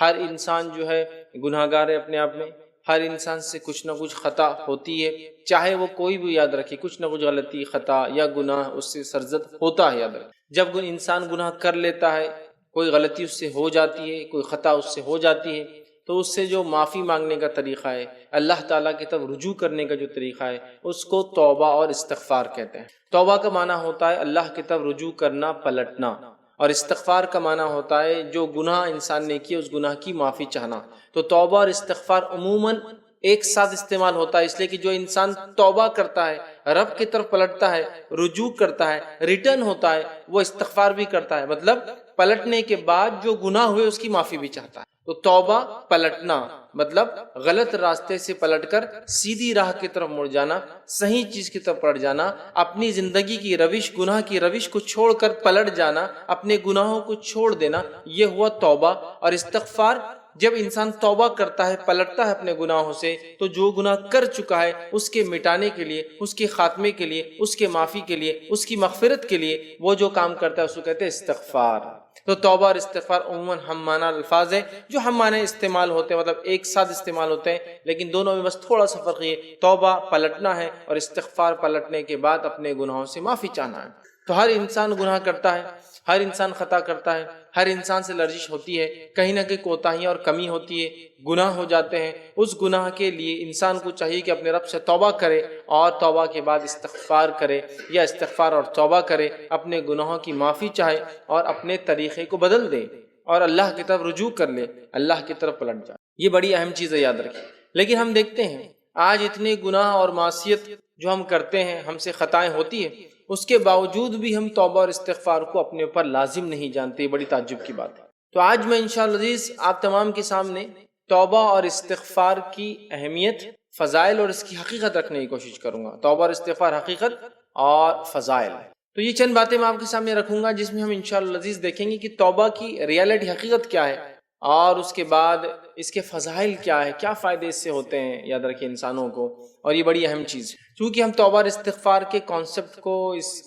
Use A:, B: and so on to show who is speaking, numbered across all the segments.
A: ہر انسان جو ہے گناہ گار ہے اپنے آپ میں، ہر انسان سے کچھ نہ کچھ خطا ہوتی ہے، چاہے وہ کوئی بھی، یاد رکھے کچھ نہ کچھ غلطی، خطا یا گناہ اس سے سرزد ہوتا ہے، یاد رکھے۔ جب کوئی انسان گناہ کر لیتا ہے، کوئی غلطی اس سے ہو جاتی ہے، کوئی خطا اس سے ہو جاتی ہے، تو اس سے جو معافی مانگنے کا طریقہ ہے، اللہ تعالیٰ کی طرف رجوع کرنے کا جو طریقہ ہے، اس کو توبہ اور استغفار کہتے ہیں۔ توبہ کا معنی ہوتا ہے اللہ کی طرف رجوع کرنا، پلٹنا، اور استغفار کا معنی ہوتا ہے جو گناہ انسان نے کیا اس گناہ کی معافی چاہنا۔ تو توبہ اور استغفار عموماً ایک ساتھ استعمال ہوتا ہے، اس لیے کہ جو انسان توبہ کرتا ہے، رب کی طرف پلٹتا ہے، رجوع کرتا ہے، ریٹرن ہوتا ہے، وہ استغفار بھی کرتا ہے، مطلب پلٹنے کے بعد جو گناہ ہوئے اس کی معافی بھی چاہتا ہے۔ تو توبہ پلٹنا مطلب غلط راستے سے پلٹ کر سیدھی راہ کی طرف مڑ جانا، صحیح چیز کی طرف پلٹ جانا، اپنی زندگی کی روش، گناہ کی روش کو چھوڑ کر پلٹ جانا، اپنے گناہوں کو چھوڑ دینا، یہ ہوا توبہ۔ اور استغفار، جب انسان توبہ کرتا ہے، پلٹتا ہے اپنے گناہوں سے، تو جو گناہ کر چکا ہے اس کے مٹانے کے لیے، اس کے خاتمے کے لیے، اس کے معافی کے لیے، اس کی مغفرت کے لیے وہ جو کام کرتا ہے اس کو کہتے ہیں استغفار۔ تو توبہ اور استغفار عموماً ہم معنی الفاظ ہیں جو ہم معنی استعمال ہوتے ہیں، مطلب ایک ساتھ استعمال ہوتے ہیں، لیکن دونوں میں بس تھوڑا سا فرق یہ، توبہ پلٹنا ہے اور استغفار پلٹنے کے بعد اپنے گناہوں سے معافی چاہنا ہے۔ تو ہر انسان گناہ کرتا ہے، ہر انسان خطا کرتا ہے، ہر انسان سے لرزش ہوتی ہے، کہیں نہ کہیں کوتاہیاں اور کمی ہوتی ہے، گناہ ہو جاتے ہیں۔ اس گناہ کے لیے انسان کو چاہیے کہ اپنے رب سے توبہ کرے، اور توبہ کے بعد استغفار کرے، یا استغفار اور توبہ کرے، اپنے گناہوں کی معافی چاہے اور اپنے طریقے کو بدل دے اور اللہ کی طرف رجوع کر لے، اللہ کی طرف پلٹ جائے۔ یہ بڑی اہم چیز ہے، یاد رکھیں۔ لیکن ہم دیکھتے ہیں آج اتنے گناہ اور معصیت جو ہم کرتے ہیں، ہم سے خطائیں ہوتی ہیں، اس کے باوجود بھی ہم توبہ اور استغفار کو اپنے اوپر لازم نہیں جانتے۔ یہ بڑی تعجب کی بات ہے۔ تو آج میں انشاءاللہ عزیز آپ تمام کے سامنے توبہ اور استغفار کی اہمیت، فضائل اور اس کی حقیقت رکھنے کی کوشش کروں گا۔ توبہ اور استغفار، حقیقت اور فضائل۔ تو یہ چند باتیں میں آپ کے سامنے رکھوں گا جس میں ہم انشاءاللہ عزیز دیکھیں گے کہ توبہ کی ریالٹی، حقیقت کیا ہے، اور اس کے بعد اس کے فضائل کیا ہے، کیا فائدے اس سے ہوتے ہیں، یاد رکھیں انسانوں کو۔ اور یہ بڑی اہم چیز ہے، چونکہ ہم توبہ اور استغفار کے کانسیپٹ کو،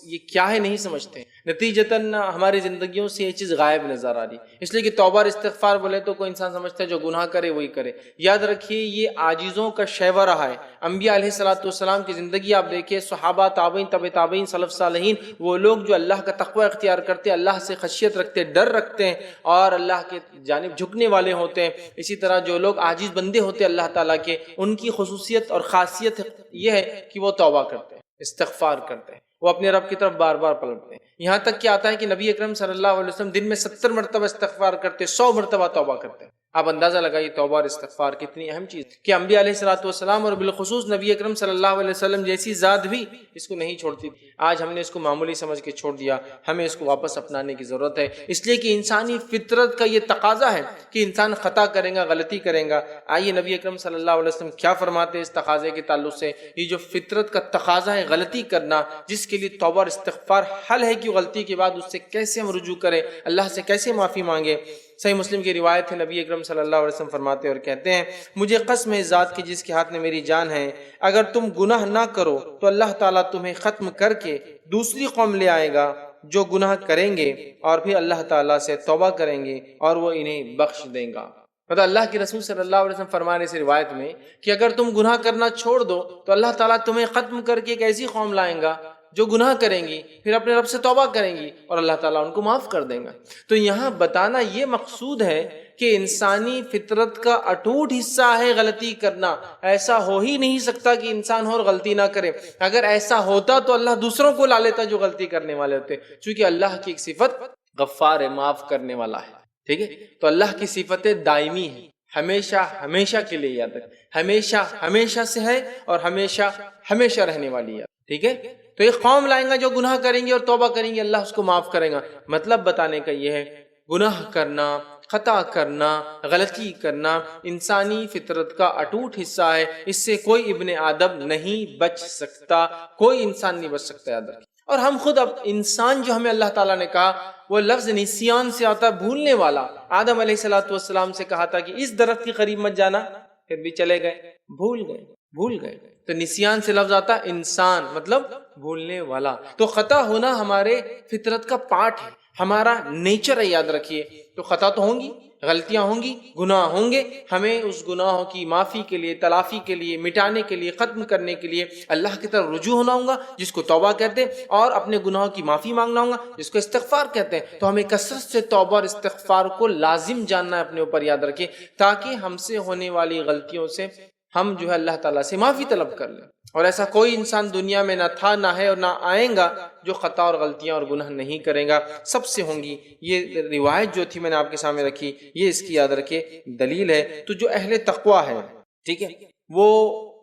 A: یہ کیا ہے، نہیں سمجھتے، نتیجتاً ہماری زندگیوں سے یہ چیز غائب نظر آ رہی، اس لیے کہ توبہ اور استغفار بولے تو کوئی انسان سمجھتا ہے جو گناہ کرے وہی کرے۔ یاد رکھیے یہ عاجزوں کا شیوہ رہا ہے۔ انبیاء علیہ السلام کی زندگی آپ دیکھیں، صحابہ، تابعین، تبع تابعین، سلف صالحین، وہ لوگ جو اللہ کا تقوی اختیار کرتے، اللہ سے خشیت رکھتے، ڈر رکھتے ہیں اور اللہ کے جانب جھکنے والے ہوتے ہیں۔ اسی طرح جو لوگ عاجز بندے ہوتے اللہ تعالیٰ کے، ان کی خصوصیت اور خاصیت یہ ہے کہ وہ توبہ کرتے ہیں، استغفار کرتے ہیں، وہ اپنے رب کی طرف بار بار پلٹتے ہیں۔ یہاں تک کہ آتا ہے کہ نبی اکرم صلی اللہ علیہ وسلم دن میں 70 مرتبہ استغفار کرتے، 100 مرتبہ توبہ کرتے ہیں۔ آپ اندازہ لگائیے توبہ اور استغفار کتنی اہم چیز کہ انبیاء علیہ السلام اور بالخصوص نبی اکرم صلی اللہ علیہ وسلم جیسی ذات بھی اس کو نہیں چھوڑتی۔ آج ہم نے اس کو معمولی سمجھ کے چھوڑ دیا، ہمیں اس کو واپس اپنانے کی ضرورت ہے، اس لیے کہ انسانی فطرت کا یہ تقاضا ہے کہ انسان خطا کرے گا، غلطی کرے گا۔ آئیے نبی اکرم صلی اللہ علیہ وسلم کیا فرماتے ہیں اس تقاضے کے تعلق سے، یہ جو فطرت کا تقاضا ہے غلطی کرنا، جس کے لیے توبہ اور استغفار حل ہے کہ غلطی کے بعد اس سے کیسے ہم رجوع کریں، اللہ سے کیسے معافی مانگے۔ صحیح مسلم کی روایت ہے، نبی اکرم صلی اللہ علیہ وسلم فرماتے اور کہتے ہیں، مجھے قسم ہے ذات کی جس کے ہاتھ میں میری جان ہے، اگر تم گناہ نہ کرو تو اللہ تعالیٰ تمہیں ختم کر کے دوسری قوم لے آئے گا جو گناہ کریں گے اور پھر اللہ تعالیٰ سے توبہ کریں گے اور وہ انہیں بخش دے گا۔ مطلب اللہ کے رسول صلی اللہ علیہ وسلم فرمانے سے روایت میں کہ اگر تم گناہ کرنا چھوڑ دو تو اللہ تعالیٰ تمہیں ختم کر کے ایک ایسی قوم لائیں گا جو گناہ کریں گی، پھر اپنے رب سے توبہ کریں گی اور اللہ تعالیٰ ان کو معاف کر دیں گا۔ تو یہاں بتانا یہ مقصود ہے کہ انسانی فطرت کا اٹوٹ حصہ ہے غلطی کرنا، ایسا ہو ہی نہیں سکتا کہ انسان اور غلطی نہ کرے۔ اگر ایسا ہوتا تو اللہ دوسروں کو لا لیتا جو غلطی کرنے والے ہوتے، چونکہ اللہ کی ایک صفت غفار ہے، معاف کرنے والا ہے، ٹھیک ہے۔ تو اللہ کی صفتیں دائمی ہیں، ہمیشہ ہمیشہ کے لیے، یاد رکھ، ہمیشہ ہمیشہ سے ہے اور ہمیشہ ہمیشہ رہنے والی ہے، ٹھیک ہے۔ تو ایک قوم لائیں گا جو گناہ کریں گے اور توبہ کریں گے، اللہ اس کو معاف کرے گا۔ مطلب بتانے کا یہ ہے، گناہ کرنا، خطا کرنا، غلطی کرنا انسانی فطرت کا اٹوٹ حصہ ہے، اس سے کوئی ابن آدم نہیں بچ سکتا، کوئی انسان نہیں بچ سکتا، یاد رکھیں۔ اور ہم خود اب انسان جو ہمیں اللہ تعالیٰ نے کہا، وہ لفظ نسیان سے آتا ہے، بھولنے والا۔ آدم علیہ السلام سے کہا تھا کہ اس درخت کے قریب مت جانا، پھر بھی چلے گئے، بھول گئے۔ تو نسیان سے لفظ آتا ہے انسان، مطلب بھولنے والا۔ تو خطا ہونا ہمارے فطرت کا پارٹ ہے، ہمارا نیچر ہے، یاد رکھیے۔ تو خطا تو ہوں گی، غلطیاں ہوں گی، گناہ ہوں گے، ہمیں اس گناہوں کی معافی کے لیے، تلافی کے لیے، مٹانے کے لیے، ختم کرنے کے لیے اللہ کی طرف رجوع ہونا ہوگا، جس کو توبہ کہتے ہیں، اور اپنے گناہوں کی معافی مانگنا ہوگا، جس کو استغفار کہتے ہیں۔ تو ہمیں کثرت سے توبہ اور استغفار کو لازم جاننا ہے، اپنے اوپر یاد رکھیں، تاکہ ہم سے ہونے والی غلطیوں سے ہم جو ہے اللہ تعالیٰ سے معافی طلب کر لیں۔ اور ایسا کوئی انسان دنیا میں نہ تھا، نہ ہے اور نہ آئیں گا جو خطا اور غلطیاں اور گناہ نہیں کرے گا، سب سے ہوں گی۔ یہ روایت جو تھی میں نے آپ کے سامنے رکھی، یہ اس کی یاد رکھے دلیل ہے۔ تو جو اہل تقویٰ ہے، ٹھیک ہے، وہ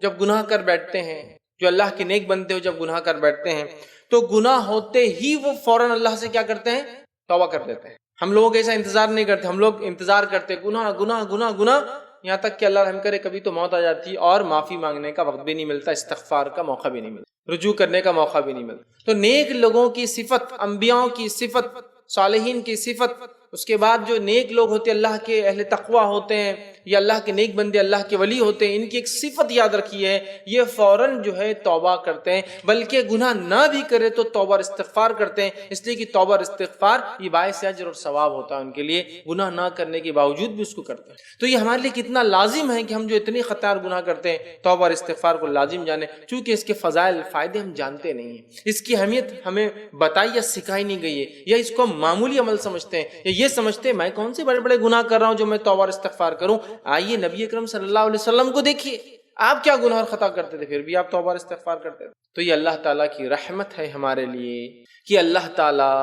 A: جب گناہ کر بیٹھتے ہیں، جو اللہ کے نیک بندے ہو جب گناہ کر بیٹھتے ہیں تو گناہ ہوتے ہی وہ فوراً اللہ سے کیا کرتے ہیں؟ توبہ کر دیتے ہیں۔ ہم لوگوں ایسا انتظار نہیں کرتے، ہم لوگ انتظار کرتے گناہ گناہ گناہ گناہ، یہاں تک کہ اللہ رحم کرے کبھی تو موت آ جاتی اور معافی مانگنے کا وقت بھی نہیں ملتا، استغفار کا موقع بھی نہیں ملتا، رجوع کرنے کا موقع بھی نہیں ملتا۔ تو نیک لوگوں کی صفت، انبیاء کی صفت، صالحین کی صفت، اس کے بعد جو نیک لوگ ہوتے ہیں، اللہ کے اہل تقویٰ ہوتے ہیں یا اللہ کے نیک بندے، اللہ کے ولی ہوتے ہیں، ان کی ایک صفت یاد رکھی ہے، یہ فوراً جو ہے توبہ کرتے ہیں، بلکہ گناہ نہ بھی کرے تو توبہ اور استغفار کرتے ہیں، اس لیے کہ توبہ اور استغفار یہ باعث اجر اور ثواب ہوتا ہے ان کے لیے، گناہ نہ کرنے کے باوجود بھی اس کو کرتے ہیں۔ تو یہ ہمارے لیے کتنا لازم ہے کہ ہم جو اتنی خطا اور گناہ کرتے ہیں، توبہ اور استغفار کو لازم جانیں، چونکہ اس کے فضائل، فائدے ہم جانتے نہیں ہیں، اس کی اہمیت ہمیں بتائی یا سکھائی نہیں گئی ہے، یا اس کو معمولی عمل سمجھتے ہیں، یا یہ سمجھتے ہیں میں کون سے بڑے بڑے گناہ کر رہا ہوں جو میں توبہ اور استغفار کروں۔ آئیے نبی اکرم صلی اللہ علیہ وسلم کو دیکھیے، آپ کیا گناہ اور خطا کرتے تھے، پھر بھی آپ توبہ اور استغفار کرتے تھے۔ تو یہ اللہ تعالیٰ کی رحمت ہے ہمارے لیے کہ اللہ تعالیٰ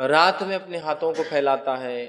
A: رات میں اپنے ہاتھوں کو پھیلاتا ہے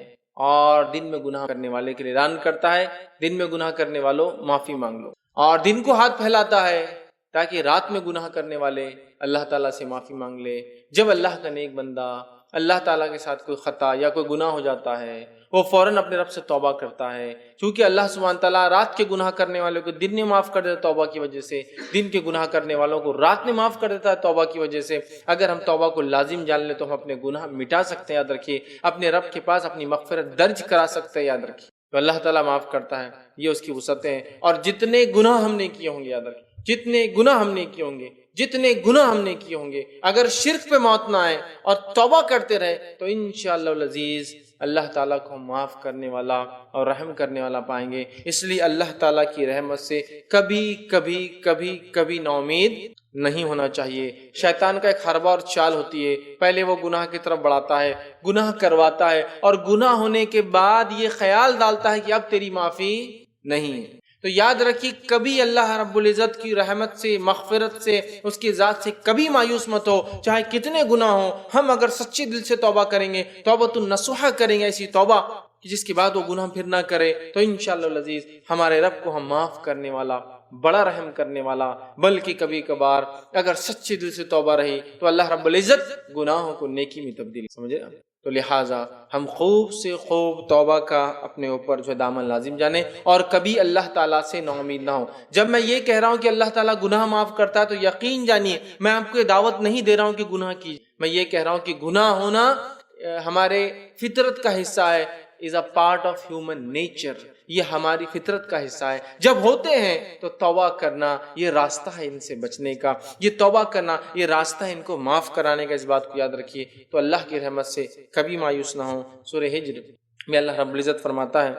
A: اور دن میں گناہ کرنے والے کے لیے اعلان کرتا ہے، دن میں گناہ کرنے والوں معافی مانگ لو، اور دن کو ہاتھ پھیلاتا ہے تاکہ رات میں گناہ کرنے والے اللہ تعالیٰ سے معافی مانگ لے۔ جب اللہ کا نیک بندہ اللہ تعالیٰ کے ساتھ کوئی خطا یا کوئی گناہ ہو جاتا ہے، وہ فوراً اپنے رب سے توبہ کرتا ہے، چونکہ اللہ سبحانہ تعالیٰ رات کے گناہ کرنے والوں کو دن میں معاف کر دیتا ہے توبہ کی وجہ سے، دن کے گناہ کرنے والوں کو رات میں معاف کر دیتا ہے توبہ کی وجہ سے۔ اگر ہم توبہ کو لازم جان لیں تو ہم اپنے گناہ مٹا سکتے ہیں، یاد رکھیے، اپنے رب کے پاس اپنی مغفرت درج کرا سکتے ہیں، یاد رکھیے۔ تو اللہ تعالیٰ معاف کرتا ہے، یہ اس کی وسعتیں ہیں۔ اور جتنے گناہ ہم نے کیے ہوں گے، یاد رکھیے، جتنے گناہ ہم نے کیے ہوں گے، جتنے گناہ ہم نے کیے ہوں گے، اگر شرک پہ موت نہ آئے اور توبہ کرتے رہے تو انشاءاللہ العزیز اللہ تعالیٰ کو معاف کرنے والا اور رحم کرنے والا پائیں گے۔ اس لیے اللہ تعالیٰ کی رحمت سے کبھی کبھی کبھی کبھی نا امید نہیں ہونا چاہیے۔ شیطان کا ایک حربہ اور چال ہوتی ہے، پہلے وہ گناہ کی طرف بڑھاتا ہے، گناہ کرواتا ہے، اور گناہ ہونے کے بعد یہ خیال ڈالتا ہے کہ اب تیری معافی نہیں ہے۔ تو یاد رکھیے، کبھی اللہ رب العزت کی رحمت سے، مغفرت سے، اس کی ذات سے کبھی مایوس مت ہو، چاہے کتنے گناہ ہوں۔ ہم اگر سچے دل سے توبہ کریں گے، توبۃ النصوحہ کریں گے، ایسی توبہ جس کے بعد وہ گناہ پھر نہ کرے، تو انشاءاللہ العزیز ہمارے رب کو ہم معاف کرنے والا، بڑا رحم کرنے والا، بلکہ کبھی کبھار اگر سچے دل سے توبہ رہی تو اللہ رب العزت گناہوں کو نیکی میں تبدیل، سمجھے؟ تو لہٰذا ہم خوب سے خوب توبہ کا اپنے اوپر جو دامن لازم جانیں، اور کبھی اللہ تعالیٰ سے نا امید نہ ہو۔ جب میں یہ کہہ رہا ہوں کہ اللہ تعالیٰ گناہ معاف کرتا ہے تو یقین جانیے میں آپ کو دعوت نہیں دے رہا ہوں کہ گناہ کیجیے، میں یہ کہہ رہا ہوں کہ گناہ ہونا ہمارے فطرت کا حصہ ہے، is a part of human nature، یہ ہماری فطرت کا حصہ ہے۔ جب ہوتے ہیں تو توبہ کرنا یہ راستہ ہے ان سے بچنے کا، یہ توبہ کرنا یہ راستہ ہے ان کو معاف کرانے کا، اس بات کو یاد رکھیے۔ تو اللہ کی رحمت سے کبھی مایوس نہ ہوں۔ سورہ ہجر میں اللہ رب العزت فرماتا ہے،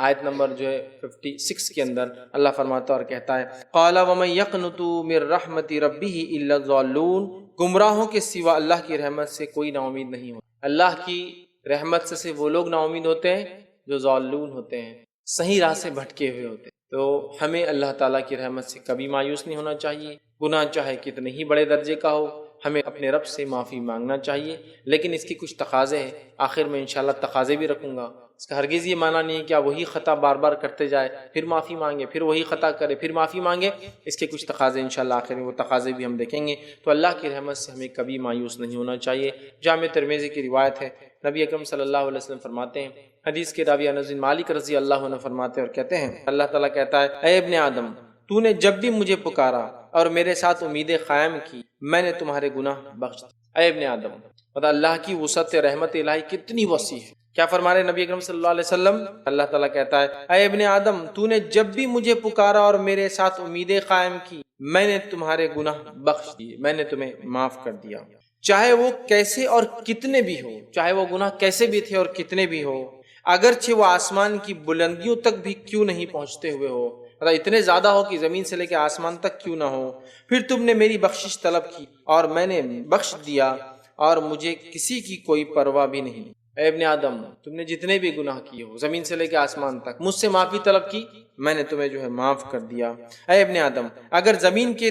A: آیت نمبر جو ہے 56 کے اندر اللہ فرماتا اور کہتا ہے، قَالَ وَمَن يَقْنُطُ مِن رَحْمَةِ رَبِّهِ إِلَّا الضَّالُّونَ، گمراہوں کے سوا اللہ کی رحمت سے کوئی نا امید نہیں ہوتا۔ اللہ کی رحمت سے وہ لوگ نا امید ہوتے ہیں جو ضالون ہوتے ہیں، صحیح راہ سے بھٹکے ہوئے ہوتے ہیں۔ تو ہمیں اللہ تعالیٰ کی رحمت سے کبھی مایوس نہیں ہونا چاہیے، گناہ چاہے کتنے ہی بڑے درجے کا ہو، ہمیں اپنے رب سے معافی مانگنا چاہیے، لیکن اس کی کچھ تقاضے ہیں، آخر میں انشاءاللہ تقاضے بھی رکھوں گا۔ اس کا ہرگز یہ معنی نہیں ہے کہ آپ وہی خطا بار بار کرتے جائے، پھر معافی مانگے، پھر وہی خطا کرے، پھر معافی مانگے۔ اس کے کچھ تقاضے انشاءاللہ آخر میں وہ تقاضے بھی ہم دیکھیں گے۔ تو اللہ کی رحمت سے ہمیں کبھی مایوس نہیں ہونا چاہیے۔ جامع ترمذی کی روایت ہے، نبی اکرم صلی اللہ علیہ وسلم فرماتے ہیں، حدیث کے راوی انس بن مالک رضی اللہ عنہ فرماتے اور کہتے ہیں، اللہ تعالیٰ کہتا ہے، اے ابن آدم، تو نے جب بھی مجھے پکارا اور میرے ساتھ امیدیں قائم کی، میں نے تمہارے گناہ بخش دیے۔ اے ابن آدم، پتہ اللہ کی وسعت رحمت الہی کتنی وسیع ہے۔ کیا فرما رہے نبی اکرم صلی اللہ علیہ وسلم؟ اللہ تعالیٰ کہتا ہے، اے ابن آدم، تو نے جب بھی مجھے پکارا اور میرے ساتھ امیدیں قائم کی، میں نے تمہارے گناہ بخش دیے، میں نے تمہیں معاف کر دیا، چاہے وہ کیسے اور کتنے بھی ہو، چاہے وہ گناہ کیسے بھی تھے اور کتنے بھی ہو۔ اگرچہ وہ آسمان کی بلندیوں تک بھی کیوں نہیں پہنچتے ہوئے ہو، مطلب اتنے زیادہ ہو کہ زمین سے لے کے آسمان تک کیوں نہ ہو، پھر تم نے میری بخشش طلب کی اور میں نے بخش دیا اور مجھے کسی کی کوئی پرواہ بھی نہیں۔ اے ابن آدم، تم نے جتنے بھی گناہ کیے ہو زمین سے لے کے آسمان تک، مجھ سے معافی طلب کی، میں نے تمہیں معاف کر دیا۔ اے ابن آدم، اگر زمین کے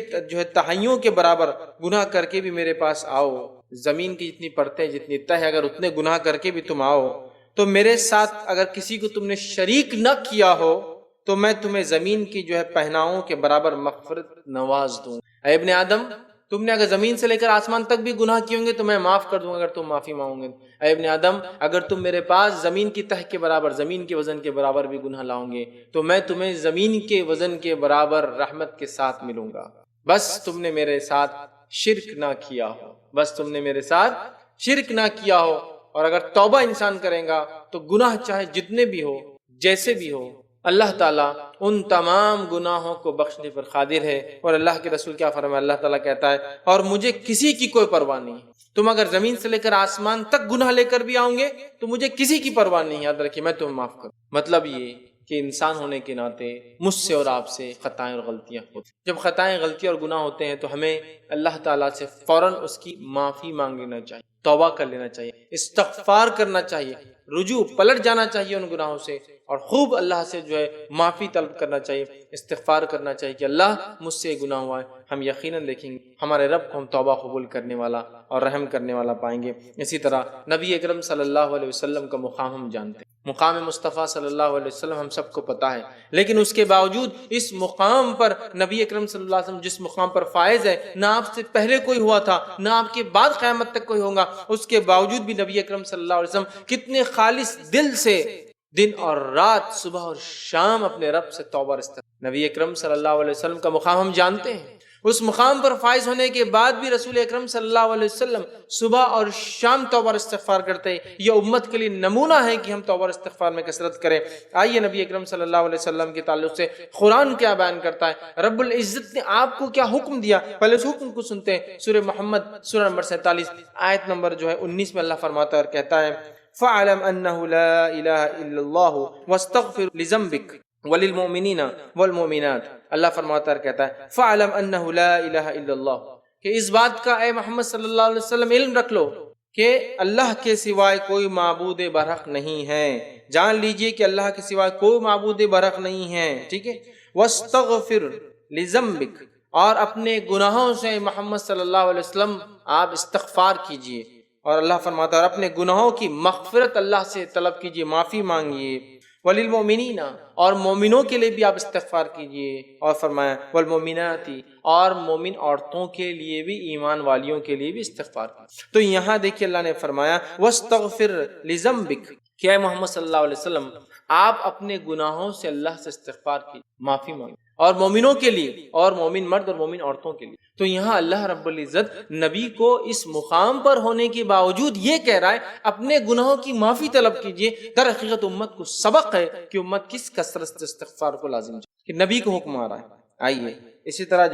A: تہائیوں کے برابر گناہ کر کے بھی میرے پاس آؤ، زمین کی جتنی پرتیں جتنی تہ ہے، اگر اتنے گناہ کر کے بھی تم آؤ تو میرے ساتھ اگر کسی کو تم نے شریک نہ کیا ہو تو میں تمہیں زمین کی پہناؤں کے برابر مغفرت نواز دوں۔ اے ابن آدم، تم نے اگر زمین سے لے کر آسمان تک بھی گناہ کیے ہوں گے تو میں معاف کر دوں گا اگر تم معافی مانگو گے۔ اے ابن آدم، اگر تم میرے پاس زمین کی تہ کے برابر، زمین کے وزن کے برابر بھی گناہ لاؤ گے تو میں تمہیں زمین کے وزن کے برابر رحمت کے ساتھ ملوں گا، بس تم نے میرے ساتھ شرک نہ کیا ہو، بس تم نے میرے ساتھ شرک نہ کیا ہو۔ اور اگر توبہ انسان کرے گا تو گناہ چاہے جتنے بھی ہو، جیسے بھی ہو، اللہ تعالیٰ ان تمام گناہوں کو بخشنے پر قادر ہے۔ اور اللہ کے رسول کیا فرمایا؟ اللہ تعالیٰ کہتا ہے اور مجھے کسی کی کوئی پرواہ نہیں۔ تم اگر زمین سے لے کر آسمان تک گناہ لے کر بھی آؤں گے تو مجھے کسی کی پرواہ نہیں، یاد رکھیے، میں تمہیں معاف کروں۔ مطلب یہ کہ انسان ہونے کے ناطے مجھ سے اور آپ سے خطائیں اور غلطیاں ہوتی ہیں۔ جب خطائیں، غلطیاں اور گناہ ہوتے ہیں تو ہمیں اللہ تعالیٰ سے فوراً اس کی معافی مانگ لینا چاہیے، توبہ کر لینا چاہیے، استغفار کرنا چاہیے، رجوع پلٹ جانا چاہیے ان گناہوں سے، اور خوب اللہ سے معافی طلب کرنا چاہیے، استغفار کرنا چاہیے کہ اللہ مجھ سے گناہ ہوا ہے۔ ہم یقیناً دیکھیں گے ہمارے رب کو ہم توبہ قبول کرنے والا اور رحم کرنے والا پائیں گے۔ اسی طرح نبی اکرم صلی اللہ علیہ وسلم کا مقام ہم جانتے ہیں، مقام مصطفیٰ صلی اللہ علیہ وسلم ہم سب کو پتہ ہے، لیکن اس کے باوجود اس مقام پر نبی اکرم صلی اللہ علیہ وسلم جس مقام پر فائز ہے، نہ آپ سے پہلے کوئی ہوا تھا نہ آپ کے بعد قیامت تک کوئی ہوگا، اس کے باوجود بھی نبی اکرم صلی اللہ علیہ وسلم کتنے خالص دل سے دن اور رات، صبح اور شام اپنے رب سے توبہ استغفار۔ نبی اکرم صلی اللہ علیہ وسلم کا مقام ہم جانتے ہیں، اس مقام پر فائز ہونے کے بعد بھی رسول اکرم صلی اللہ علیہ وسلم صبح اور شام توبہ استغفار کرتے ہیں۔ یہ امت کے لیے نمونہ ہے کہ ہم توبہ استغفار میں کثرت کریں۔ آئیے نبی اکرم صلی اللہ علیہ وسلم کے تعلق سے قرآن کیا بیان کرتا ہے، رب العزت نے آپ کو کیا حکم دیا، پہلے اس حکم کو سنتے ہیں۔ سورہ محمد سورہ نمبر 47 آیت نمبر 19 میں اللہ فرماتا ہے اور کہتا ہے فَاعْلَمْ أَنَّهُ لَا إِلَهَ إِلَّا اللَّهُ وَاسْتَغْفِرْ لِذَنبِكَ وَلِلْمُؤْمِنِينَ وَالْمُؤْمِنَاتِ۔ اللہ فرماتا ہے کہتا ہے فَاعْلَمْ أَنَّهُ لَا إِلَهَ إِلَّا اللَّهُ، کہ اس بات کا اے محمد صلی اللہ علیہ وسلم علم رکھ لو کہ اللہ کے سوائے کوئی معبود برحق نہیں ہے، جان لیجئے کہ اللہ کے سوائے کوئی معبود برحق نہیں ہے، ٹھیک ہے۔ وَاسْتَغْفِرْ لِذَنبِكَ، اور اپنے گناہوں سے محمد صلی اللہ علیہ وسلم آپ استغفار کیجئے، اور اللہ فرماتا ہے اور اپنے گناہوں کی مغفرت اللہ سے طلب کیجئے، معافی مانگیے۔ وَلِلْمُؤْمِنِينَ، اور مومنوں کے لیے بھی آپ استغفار کیجئے، اور فرمایا وَالْمُؤْمِنَاتِ، اور مومن عورتوں کے لیے بھی، ایمان والیوں کے لیے بھی استغفار کیجئے۔ تو یہاں دیکھیے اللہ نے فرمایا وَاسْتَغْفِرْ لِذَنبِكَ، کہ اے محمد صلی اللہ علیہ وسلم آپ اپنے گناہوں سے اللہ سے استغفار کیجئے، معافی مانگیے، اور مومنوں کے لیے، اور مومن مرد اور مومن عورتوں کے لیے۔ تو یہاں اللہ رب العزت نبی کو اس مقام پر ہونے کے باوجود یہ کہہ رہا ہے اپنے گناہوں کی معافی طلب کیجئے۔ در حقیقت امت کو سبق ہے کہ امت کس کثرت استغفار کو لازم جائے، کہ نبی کو حکم آ رہا ہے۔ آئیے اسی طرح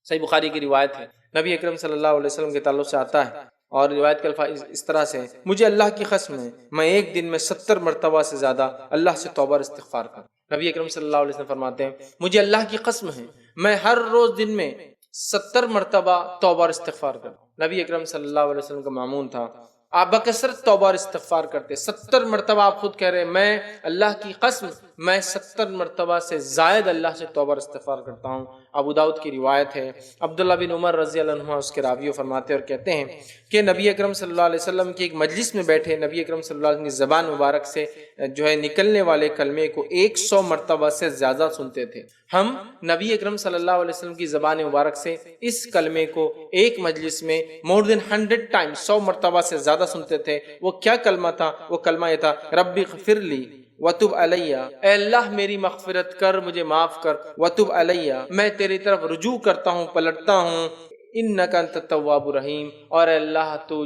A: صحیح بخاری کی روایت ہے، نبی اکرم صلی اللہ علیہ وسلم کے تعلق سے آتا ہے، اور روایت کے الفاظ اس طرح سے مجھے اللہ کی قسم ہے میں ایک دن میں 70 مرتبہ سے زیادہ اللہ سے توبہ اور استغفار کروں۔ نبی اکرم صلی اللہ علیہ وسلم فرماتے ہیں مجھے اللہ کی قسم ہے میں ہر روز دن میں 70 مرتبہ توبہ اور استغفار کروں۔ نبی اکرم صلی اللہ علیہ وسلم کا معمول تھا، آپ بکثرت توبہ اور استغفار کرتے، 70 مرتبہ آپ خود کہہ رہے ہیں میں اللہ کی قسم میں 70 مرتبہ سے زائد اللہ سے توبہ اور استغفار کرتا ہوں۔ ابو داؤد کی روایت ہے، عبداللہ بن عمر رضی اللہ عنہ اس کے راوی فرماتے اور کہتے ہیں کہ نبی اکرم صلی اللہ علیہ وسلم کی ایک مجلس میں بیٹھے، نبی اکرم صلی اللہ علیہ وسلم کی زبان مبارک سے نکلنے والے کلمے کو 100 مرتبہ سے زیادہ سنتے تھے۔ ہم نبی اکرم صلی اللہ علیہ وسلم کی زبان مبارک سے اس کلمے کو ایک مجلس میں more than 100 times 100 مرتبہ سے زیادہ سنتے تھے۔ وہ کیا کلمہ تھا؟ وہ کلمہ یہ تھا ربی اغفر لی وتب علیہ، اے اللہ میری مغفرت کر، مجھے معاف کر، وتب علیہ میں تیری طرف رجوع کرتا ہوں، پلٹتا ہوں، انک انت التواب الرحیم، اور اے اللہ تو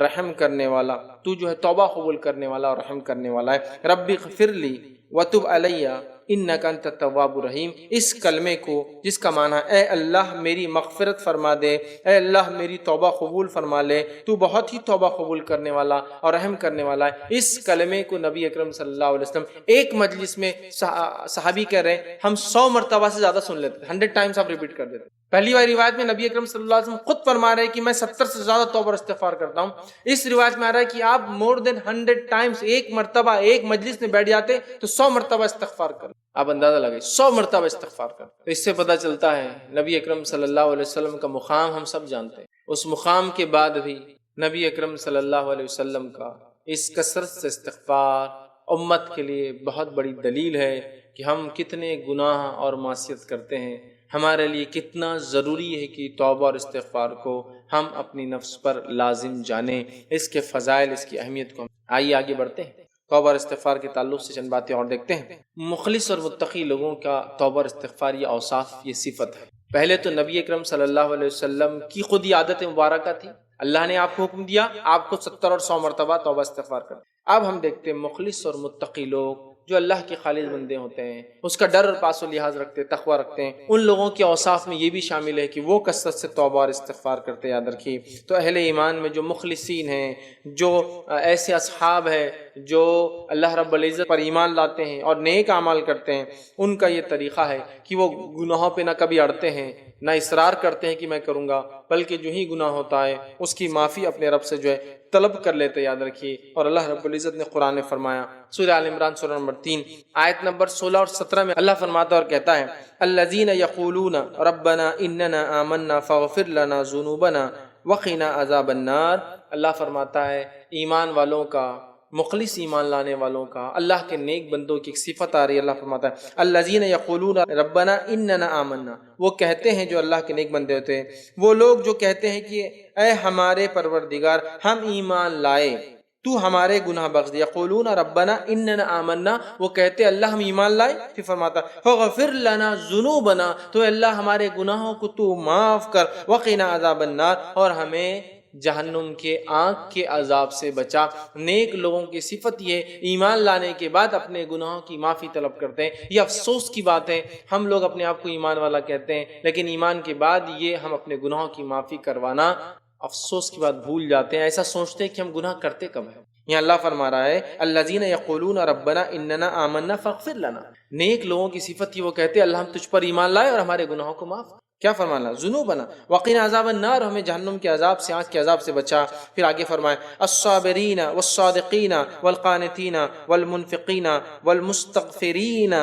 A: رحم کرنے والا، تو توبہ قبول کرنے والا اور رحم کرنے والا ہے۔ ربی اغفر لی وتب علیہ، انک انت التواب الرحیم، اس کلمے کو جس کا معنی اے اللہ میری مغفرت فرما دے، اے اللہ میری توبہ قبول فرما لے، تو بہت ہی توبہ قبول کرنے والا اور رحم کرنے والا ہے، اس کلمے کو نبی اکرم صلی اللہ علیہ وسلم ایک مجلس میں صحابی کہہ رہے ہیں ہم 100 مرتبہ سے زیادہ سن لیتے، 100 ٹائمز آپ ریپیٹ کر دیتے۔ پہلی والی روایت میں نبی اکرم صلی اللہ علیہ وسلم خود فرما رہے ہیں کہ میں 70 سے زیادہ توبہ اور استغفار کرتا ہوں۔ اس روایت میں آ رہا ہے کہ آپ مور دین 100 ٹائمز، ایک مرتبہ ایک مجلس میں بیٹھ جاتے تو 100 مرتبہ استغفار کر، آپ اندازہ لگائیں 100 مرتبہ استغفار کر۔ تو اس سے پتہ چلتا ہے نبی اکرم صلی اللہ علیہ وسلم کا مقام ہم سب جانتے ہیں، اس مقام کے بعد بھی نبی اکرم صلی اللہ علیہ وسلم کا اس کثرت سے استغفار امت کے لیے بہت بڑی دلیل ہے کہ ہم کتنے گناہ اور معصیت کرتے ہیں، ہمارے لیے کتنا ضروری ہے کہ توبہ اور استغفار کو ہم اپنی نفس پر لازم جانیں، اس کے فضائل، اس کی اہمیت کو۔ آئیے آگے بڑھتے ہیں، توبہ اور استغفار کے تعلق سے چند باتیں اور دیکھتے ہیں۔ مخلص اور متقی لوگوں کا توبہ اور استغفار یہ اوصاف، یہ صفت ہے۔ پہلے تو نبی اکرم صلی اللہ علیہ وسلم کی خود یہ عادت مبارکہ تھی، اللہ نے آپ کو حکم دیا آپ کو 70 اور 100 مرتبہ توبہ استغفار کریں۔ اب ہم دیکھتے ہیں مخلص اور متقی لوگ جو اللہ کے خالص بندے ہوتے ہیں، اس کا ڈر اور پاس و لحاظ رکھتے ہیں، تقوی رکھتے ہیں، ان لوگوں کے اوصاف میں یہ بھی شامل ہے کہ وہ کثرت سے توبہ اور استغفار کرتے، یاد رکھیے۔ تو اہل ایمان میں جو مخلصین ہیں، جو ایسے اصحاب ہیں جو اللہ رب العزت پر ایمان لاتے ہیں اور نیک اعمال کرتے ہیں، ان کا یہ طریقہ ہے کہ وہ گناہوں پہ نہ کبھی اڑتے ہیں، نہ اصرار کرتے ہیں کہ میں کروں گا، بلکہ جو ہی گناہ ہوتا ہے اس کی معافی اپنے رب سے جو ہے طلب کر لیتے، یاد رکھیے۔ اور اللہ رب العزت نے قرآن میں فرمایا، سورہ آل عمران سورہ نمبر 3 آیت نمبر 16 اور 17 میں اللہ فرماتا اور کہتا ہے، الذین یقولون ربنا اننا آمنا فاغفر لنا ذنوبنا وقنا عذاب النار۔ اللہ فرماتا ہے ایمان والوں کا، مخلص ایمان لانے والوں کا، اللہ کے نیک بندوں کی ایک صفت آ رہی ہے۔ اللہ فرماتا ہے الذین یقولون ربنا اننا آمنا، وہ کہتے ہیں جو اللہ کے نیک بندے ہوتے ہیں، وہ لوگ جو کہتے ہیں کہ اے ہمارے پروردگار ہم ایمان لائے، تو ہمارے گناہ بخش دے۔ یقولون ربنا اننا آمنا، وہ کہتے اللہ ہم ایمان لائے، پھر فرماتا فاغفر لنا ذنوبنا، تو اللہ ہمارے گناہوں کو تو معاف کر، وقنا عذاب النار، اور ہمیں جہنم کے آگ کے عذاب سے بچا۔ نیک لوگوں کی صفت یہ ایمان لانے کے بعد اپنے گناہوں کی معافی طلب کرتے ہیں۔ یہ افسوس کی بات ہے، ہم لوگ اپنے آپ کو ایمان والا کہتے ہیں، لیکن ایمان کے بعد یہ ہم اپنے گناہوں کی معافی کروانا افسوس کی بات بھول جاتے ہیں، ایسا سوچتے ہیں کہ ہم گناہ کرتے کب ہیں۔ یہاں اللہ فرما رہا ہے الذین یقولون ربنا اننا آمنا فاغفر لنا، نیک لوگوں کی صفت یہ وہ کہتے ہیں اللہ ہم تجھ پر ایمان لائے اور ہمارے گناہوں کو معاف، کیا فرمانا، ذنوبنا وقنا عذاب النار، ہمیں جہنم کے عذاب سے، آگ کے عذاب سے بچا۔ پھر آگے فرمائے الصابرین والصادقین والقانتین والمنفقین والمستغفرین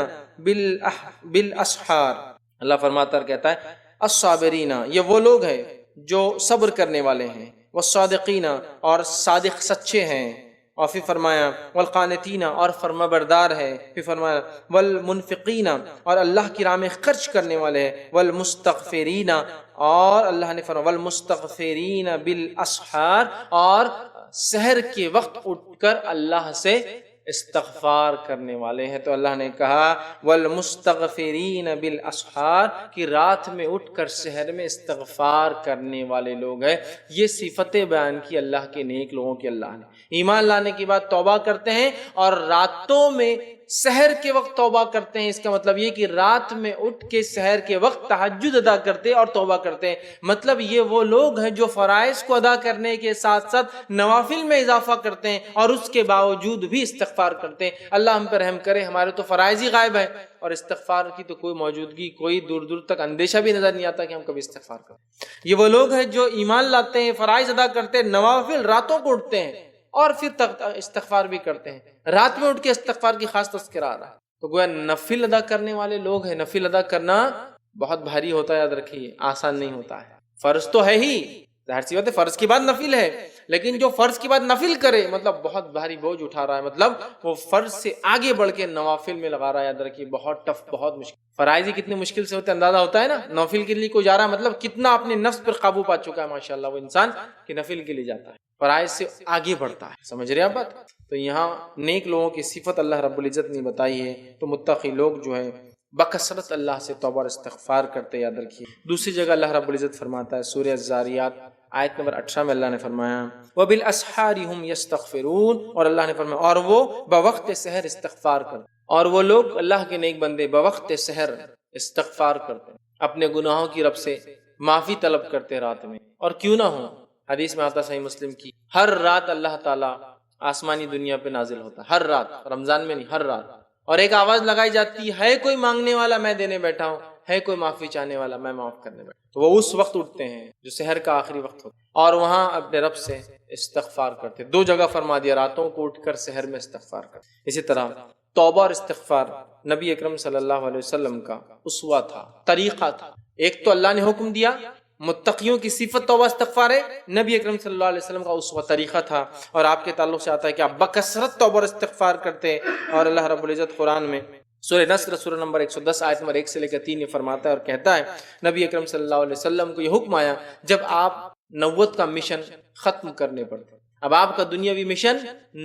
A: بالاسحار۔ اللہ فرماتا ہے کہتا ہے الصابرین، یہ وہ لوگ ہیں جو صبر کرنے والے ہیں، والصادقین اور صادق سچے ہیں، اور پھر فرمایا والقانتین اور فرما بردار ہے، پھر فرمایا والمنفقین اور اللہ کی راہ میں خرچ کرنے والے ہیں، والمستغفرین اور اللہ نے فرمایا والمستغفرین بالاسحار، اور سحر کے وقت اٹھ کر اللہ سے استغفار کرنے والے ہیں۔ تو اللہ نے کہا والمستغفرین بالاسحار، کہ رات میں اٹھ کر سحر میں استغفار کرنے والے لوگ ہیں۔ یہ صفتیں بیان کی اللہ کے نیک لوگوں کی۔ اللہ نے ایمان لانے کے بعد توبہ کرتے ہیں اور راتوں میں سحر کے وقت توبہ کرتے ہیں، اس کا مطلب یہ کہ رات میں اٹھ کے سحر کے وقت تہجد ادا کرتے اور توبہ کرتے ہیں۔ مطلب یہ وہ لوگ ہیں جو فرائض کو ادا کرنے کے ساتھ ساتھ نوافل میں اضافہ کرتے ہیں اور اس کے باوجود بھی استغفار کرتے ہیں۔ اللہ ہم پر رحم کرے، ہمارے تو فرائض ہی غائب ہیں اور استغفار کی تو کوئی موجودگی، کوئی دور دور تک اندیشہ بھی نظر نہیں آتا کہ ہم کبھی استغفار کریں۔ یہ وہ لوگ ہیں جو ایمان لاتے ہیں، فرائض ادا کرتے ہیں، نوافل راتوں کو اٹھتے ہیں اور پھر استغفار بھی کرتے ہیں۔ رات میں اٹھ کے استغفار کی خاص تذکرہ آ رہا ہے، تو گویا نفل ادا کرنے والے لوگ ہیں۔ نفل ادا کرنا بہت بھاری ہوتا ہے، یاد رکھیے، آسان نہیں ہوتا ہے۔ فرض تو ہے ہی، ظاہر سی بات ہے، فرض کے بعد نفل ہے، لیکن جو فرض کے بعد نفل کرے مطلب بہت بھاری بوجھ اٹھا رہا ہے، مطلب وہ فرض سے آگے بڑھ کے نوافل میں لگا رہا ہے۔ یاد رکھیے بہت ٹف، بہت مشکل۔ فرائض ہی کتنے مشکل سے ہوتے ہیں اندازہ ہوتا ہے نا، نوافل کے لیے کوئی جا رہا ہے مطلب کتنا اپنے نفس پر قابو پا چکا ہے ماشاءاللہ وہ انسان کہ نفل کے لیے جاتا ہے، فرائض سے آگے بڑھتا ہے۔ سمجھ رہے ہیں آپ بات؟ تو یہاں نیک لوگوں کی صفت اللہ رب العزت نے بتائی ہے، تو متقی لوگ جو ہے بکثرت اللہ سے توبہ اور استغفار کرتے، یاد رکھیے۔ دوسری جگہ اللہ رب العزت فرماتا ہے سورہ الذاریات آیت نمبر 18 میں اللہ نے فرمایا وَبِالْأَسْحَارِ هُمْ يَسْتَغْفِرُونَ، اور اللہ نے فرمایا اور وہ بوقت سحر استغفار کرتے۔ اور وہ لوگ اللہ کے نیک بندے بوقت سحر استغفار کرتے ہیں، اپنے گناہوں کی رب سے معافی طلب کرتے رات میں، اور کیوں نہ ہو، حدیث میں آتا صحیح مسلم کی، ہر رات اللہ تعالیٰ آسمانی دنیا پہ نازل ہوتا، ہر رات، رمضان میں نہیں، ہر رات، اور ایک آواز لگائی جاتی ہے کوئی مانگنے والا میں دینے بیٹھا ہوں، ہے کوئی معافی چاہنے والا میں معاف کرنے بیٹھا ہوں۔ تو وہ اس وقت اٹھتے ہیں جو سحر کا آخری وقت ہوتا ہے، اور وہاں اپنے رب سے استغفار کرتے، دو جگہ فرما دیا، راتوں کو اٹھ کر سحر میں استغفار کرتے۔ اسی طرح توبہ اور استغفار نبی اکرم صلی اللہ علیہ وسلم کا اسوہ تھا، طریقہ تھا۔ ایک تو اللہ نے حکم دیا، متقیوں کی صفت توبہ استغفار ہے، نبی اکرم صلی اللہ علیہ وسلم کا اسوہ طریقہ تھا، اور آپ کے تعلق سے آتا ہے کہ آپ بکثرت توبہ اور استغفار کرتے، اور اللہ رب العزت قرآن میں سورہ نصر سورہ نمبر 110 آیت نمبر 1 سے لے کر 3 یہ فرماتا ہے اور کہتا ہے، نبی اکرم صلی اللہ علیہ وسلم کو یہ حکم آیا جب آپ نبوت کا مشن ختم کرنے پڑتے، اب آپ کا دنیاوی مشن،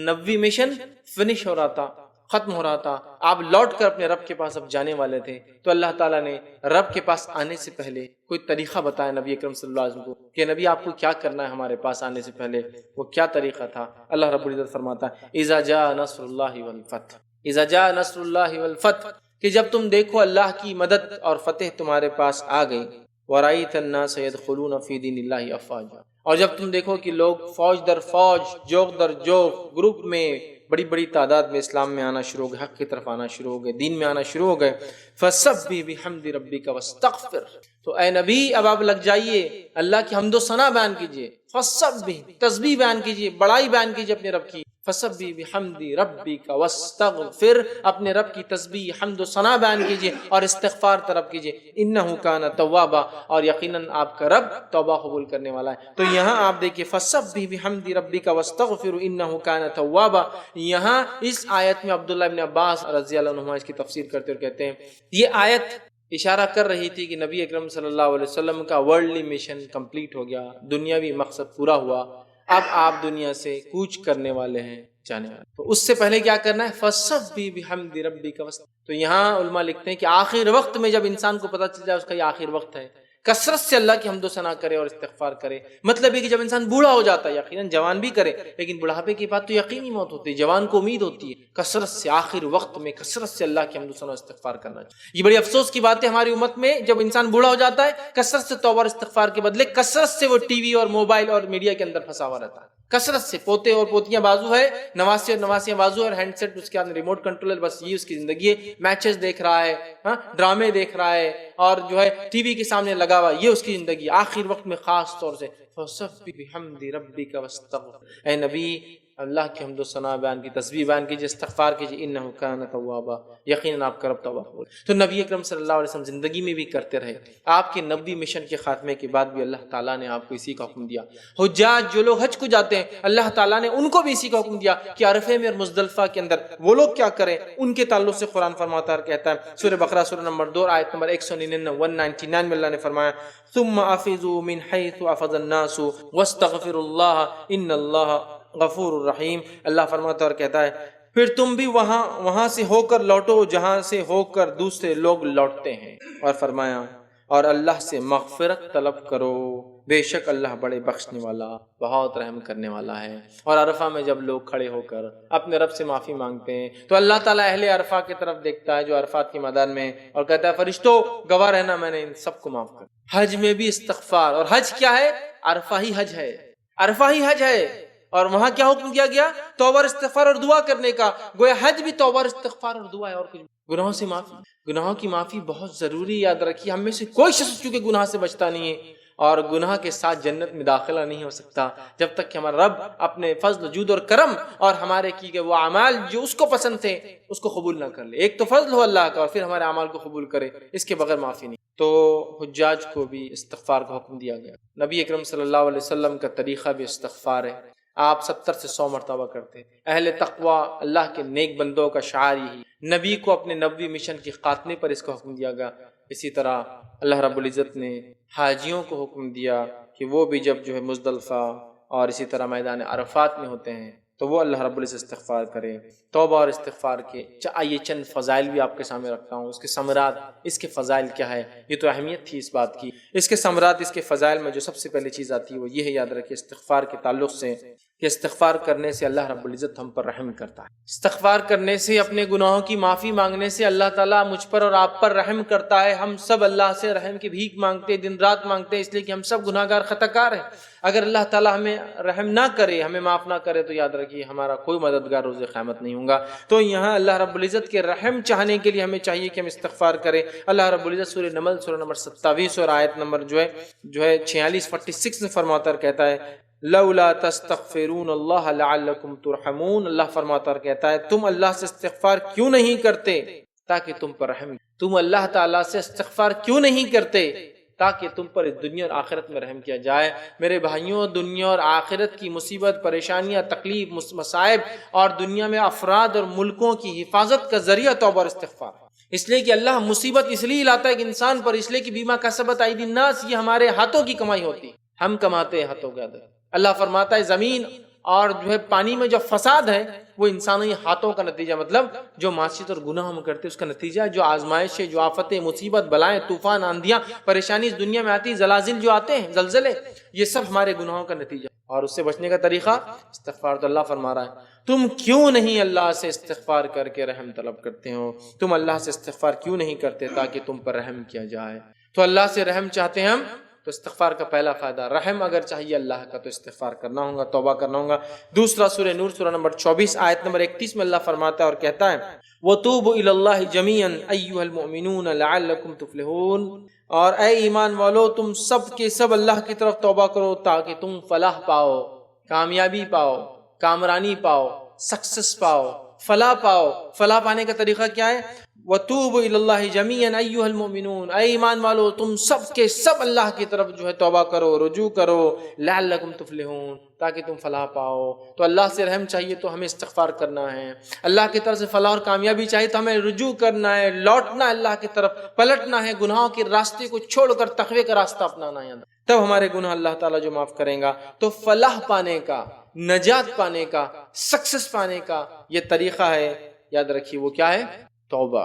A: نبوی مشن فنش ہو رہا تھا، ختم ہو رہا تھا، آپ لوٹ کر اپنے رب کے پاس اب جانے والے تھے، تو اللہ تعالیٰ نے رب کے پاس آنے سے پہلے کوئی طریقہ بتایا نبی اکرم صلی اللہ علیہ وسلم کو کہ نبی آپ کو کیا کرنا ہے ہمارے پاس آنے سے پہلے، وہ کیا طریقہ تھا؟ اللہ رب العزت فرماتا ہے اذا جاء نصر اللہ والفتح، اذا جاء نصر اللہ والفتح، کہ جب تم دیکھو اللہ کی مدد اور فتح تمہارے پاس آ گئی، وَرَأَيْتَ النَّاسَ يَدْخُلُونَ فِي دِينِ اللَّهِ أَفْوَاجًا، اور جب تم دیکھو کہ لوگ فوج در فوج، جوگ در جوگ، گروپ میں بڑی بڑی تعداد میں اسلام میں آنا شروع ہو گئے، حق کی طرف آنا شروع ہو گئے، دین میں آنا شروع ہو گئے، فَسَبِّحْ بِحَمْدِ رَبِّكَ وَاسْتَغْفِرْ، تو اے نبی اب آپ لگ جائیے، اللہ کی حمد و ثنا بیان کیجئے، فَسَبِّحْ تسبیح بیان کیجئے، بڑائی بیان کیجئے اپنے رب کی، فَسَبِّحْ بِحَمْدِ رَبِّكَ وَاسْتَغْفِرْ، اپنے رب کی تسبیح حمد و ثنا بیان کیجئے اور استغفار طلب کیجئے، إِنَّهُ كَانَ تَوَّابًا، اور یقیناً آپ کا رب توبہ قبول کرنے والا ہے۔ تو یہاں آپ دیکھیے فَسَبِّحْ بِحَمْدِ رَبِّكَ وَاسْتَغْفِرْ إِنَّهُ كَانَ تَوَّابًا، یہاں اس آیت میں عبداللہ ابن عباس رضی اللہ عنہما اس کی تفسیر کرتے اور کہتے ہیں یہ آیت اشارہ کر رہی تھی کہ نبی اکرم صلی اللہ علیہ وسلم کا ورلڈلی مشن کمپلیٹ ہو گیا، دنیاوی مقصد پورا ہوا، اب آپ دنیا سے کوچ کرنے والے ہیں، جانے والے، تو اس سے پہلے کیا کرنا ہے؟ فَسَبِّحْ بِحَمْدِ رَبِّكَ وَاسْتَغْفِرْ، تو یہاں علماء لکھتے ہیں کہ آخر وقت میں جب انسان کو پتہ چل جائے اس کا یہ آخر وقت ہے، کثرت سے اللہ کی حمد و ثنا کرے اور استغفار کرے۔ مطلب ہے کہ جب انسان بوڑھا ہو جاتا ہے، یقیناً جوان بھی کرے، لیکن بڑھاپے کے بعد تو یقینی موت ہوتی ہے، جوان کو امید ہوتی ہے، کثرت سے آخر وقت میں کثرت سے اللہ کی حمد و ثنا اور استغفار کرنا چاہیے۔ یہ بڑی افسوس کی بات ہے ہماری امت میں، جب انسان بوڑھا ہو جاتا ہے کثرت سے توبہ اور استغفار کے بدلے کثرت سے وہ ٹی وی اور موبائل اور میڈیا کے اندر پھنسا ہوا رہتا ہے، کثرت سے پوتے اور پوتیاں بازو ہے، نواسے اور نواسیاں بازو ہے، اور ہینڈ سیٹ اس کے اندر ریموٹ کنٹرولر، بس یہ اس کی زندگی ہے، میچز دیکھ رہا ہے، ڈرامے دیکھ رہا ہے، اور جو ہے ٹی وی کے سامنے لگا ہوا، یہ اس کی زندگی آخر وقت میں خاص طور سے فَسَبِّحْ بِحَمْدِ رَبِّكَ وَاسْتَغْفِرْ، اے نبی اللہ کی حمد و ثنا بیان کی، تسبیح بیان کیجیے، استغفار کیجیے، انہ کان توابا، یقیناً آپ کا رب توبہ قبول۔ تو نبی اکرم صلی اللہ علیہ وسلم زندگی میں بھی کرتے رہے، آپ کے نبوی مشن کے خاتمے کے بعد بھی اللہ تعالیٰ نے آپ کو اسی کا حکم دیا۔ حجاج جو لوگ حج کو جاتے ہیں، اللہ تعالیٰ نے ان کو بھی اسی کا حکم دیا کہ عرفے میں اور مزدلفہ کے اندر وہ لوگ کیا کریں، ان کے تعلق سے قرآن فرماتا ہے، کہتا ہے سورہ بقرہ سورہ نمبر 2 آیت نمبر 199 میں اللہ نے فرمایا ثم افیضوا من حیث افض الناس واستغفروا اللہ ان اللہ غفور الرحیم، اللہ فرماتا اور کہتا ہے پھر تم بھی وہاں سے ہو کر لوٹو جہاں سے ہو کر دوسرے لوگ لوٹتے ہیں، اور فرمایا اور اللہ سے مغفرت طلب کرو، بے شک اللہ بڑے بخشنے والا بہت رحم کرنے والا ہے۔ اور عرفہ میں جب لوگ کھڑے ہو کر اپنے رب سے معافی مانگتے ہیں تو اللہ تعالیٰ اہل عرفہ کی طرف دیکھتا ہے جو عرفات کے میدان میں، اور کہتا ہے فرشتوں گواہ رہنا میں نے ان سب کو معاف کر۔ حج میں بھی استغفار، اور حج کیا ہے؟ عرفہ ہی حج ہے، عرفہ ہی حج ہے، اور وہاں کیا حکم دیا گیا؟ توبہ استغفار اور دعا کرنے کا۔ گویا حج بھی توبہ استغفار اور دعا ہے، اور کچھ گناہوں سے معافی، گناہوں کی معافی بہت ضروری، یاد رکھیے ہم میں سے کوئی شخص چونکہ گناہ سے بچتا نہیں ہے، اور گناہ کے ساتھ جنت میں داخلہ نہیں ہو سکتا جب تک کہ ہمارا رب اپنے فضل جود اور کرم اور ہمارے کی گئے وہ اعمال جو اس کو پسند تھے اس کو قبول نہ کر لے۔ ایک تو فضل ہو اللہ کا، اور پھر ہمارے اعمال کو قبول کرے، اس کے بغیر معافی نہیں۔ تو حجاج کو بھی استغفار کا حکم دیا گیا۔ نبی اکرم صلی اللہ علیہ وسلم کا طریقہ بھی استغفار ہے، آپ 70 سے 100 مرتبہ کرتے۔ اہل تقوی اللہ کے نیک بندوں کا شعار یہی، نبی کو اپنے نبوی مشن کے خاتمے پر اس کا حکم دیا گیا۔ اسی طرح اللہ رب العزت نے حاجیوں کو حکم دیا کہ وہ بھی جب جو ہے مزدلفہ اور اسی طرح میدان عرفات میں ہوتے ہیں تو وہ اللہ رب العزت استغفار کرے۔ توبہ اور استغفار کے آئیے چند فضائل بھی آپ کے سامنے رکھتا ہوں، اس کے ثمرات، اس کے فضائل کیا ہے، یہ تو اہمیت تھی اس بات کی۔ اس کے ثمرات، اس کے فضائل میں جو سب سے پہلی چیز آتی ہے وہ یہ ہے، یاد رکھیے استغفار کے تعلق سے کہ استغفار کرنے سے اللہ رب العزت ہم پر رحم کرتا ہے، استغفار کرنے سے، اپنے گناہوں کی معافی مانگنے سے اللہ تعالیٰ مجھ پر اور آپ پر رحم کرتا ہے۔ ہم سب اللہ سے رحم کی بھیک مانگتے ہیں، دن رات مانگتے ہیں، اس لیے کہ ہم سب گناہ گار خطا کار ہیں۔ اگر اللہ تعالیٰ ہمیں رحم نہ کرے، ہمیں معاف نہ کرے، تو یاد رکھیے ہمارا کوئی مددگار روز قیامت نہیں ہوگا۔ تو یہاں اللہ رب العزت کے رحم چاہنے کے لیے ہمیں چاہیے کہ ہم استغفار کریں۔ اللہ رب العزت سورہ نمل سورہ نمبر 27 اور آیت نمبر جو ہے 46 میں فرماتا اور کہتا ہے لولا تستغفرون اللہ لعلکم ترحمون۔ اللہ فرماتا اور کہتا ہے تم اللہ سے استغفار کیوں نہیں کرتے تاکہ تم پر رحم، تم اللہ تعالیٰ سے استغفار کیوں نہیں کرتے تاکہ تم پر اس دنیا اور آخرت میں رحم کیا جائے۔ میرے بھائیوں، دنیا اور آخرت کی مصیبت، پریشانیاں، تکلیف، مصائب اور دنیا میں افراد اور ملکوں کی حفاظت کا ذریعہ توبہ اور استغفار ہے۔ اس لیے کہ اللہ مصیبت اس لیے لاتا ہے کہ انسان پر، اس لیے کہ بیما کسبت ایدی الناس، یہ ہمارے ہاتھوں کی کمائی ہوتی، ہم کماتے ہیں ہاتھوں کے اندر۔ اللہ فرماتا ہے زمین اور پانی میں جو فساد ہے وہ انسانی ہاتھوں کا نتیجہ، مطلب جو معصیت اور گناہ ہم کرتے ہیں اس کا نتیجہ ہے۔ جو آزمائشیں، جو آفتیں، مصیبت، بلائیں، طوفان، آندھیاں، پریشانی اس دنیا میں آتی، زلازل جو آتے ہیں، زلزلے، یہ سب ہمارے گناہوں کا نتیجہ، اور اس سے بچنے کا طریقہ استغفار۔ تو اللہ فرما رہا ہے تم کیوں نہیں اللہ سے استغفار کر کے رحم طلب کرتے ہو، تم اللہ سے استغفار کیوں نہیں کرتے تاکہ تم پر رحم کیا جائے۔ تو اللہ سے رحم چاہتے ہیں ہم، تو استغفار کا پہلا فائدہ، رحم اگر چاہیے اللہ کا تو استغفار کرنا ہوگا، توبہ کرنا ہوگا۔ دوسرا سورہ نور سورہ نمبر 24 آیت نمبر 31 میں اللہ فرماتا ہے اور کہتا ہے وَتُوبُوا إِلَى اللَّهِ جَمِيعًا أَيُّهَا الْمُؤْمِنُونَ لَعَلَّكُمْ تُفْلِحُونَ، اور اے ایمان والو تم سب کے سب اللہ کی طرف توبہ کرو تاکہ تم فلاح پاؤ، کامیابی پاؤ، کامرانی پاؤ، سکسس پاؤ، فلاح پاؤ۔ فلاح پانے کا طریقہ کیا ہے؟ وَتُوبُوا إِلَى اللَّهِ جَمِيعًا أَيُّهَا الْمُؤْمِنُونَ، اے ایمان والو تم سب کے سب اللہ کی طرف توبہ کرو، رجوع کرو، لعلکم تفلحون، تاکہ تم فلاح پاؤ۔ تو اللہ سے رحم چاہیے تو ہمیں استغفار کرنا ہے، اللہ کی طرف سے فلاح اور کامیابی چاہیے تو ہمیں رجوع کرنا ہے، لوٹنا ہے اللہ کی طرف، پلٹنا ہے، گناہوں کے راستے کو چھوڑ کر تقوی کا راستہ اپنانا ہے، تب ہمارے گناہ اللہ تعالیٰ جو معاف کریں گا۔ تو فلاح پانے کا، نجات پانے کا، سکسس پانے کا یہ طریقہ ہے، یاد رکھیے وہ کیا ہے؟ توبہ۔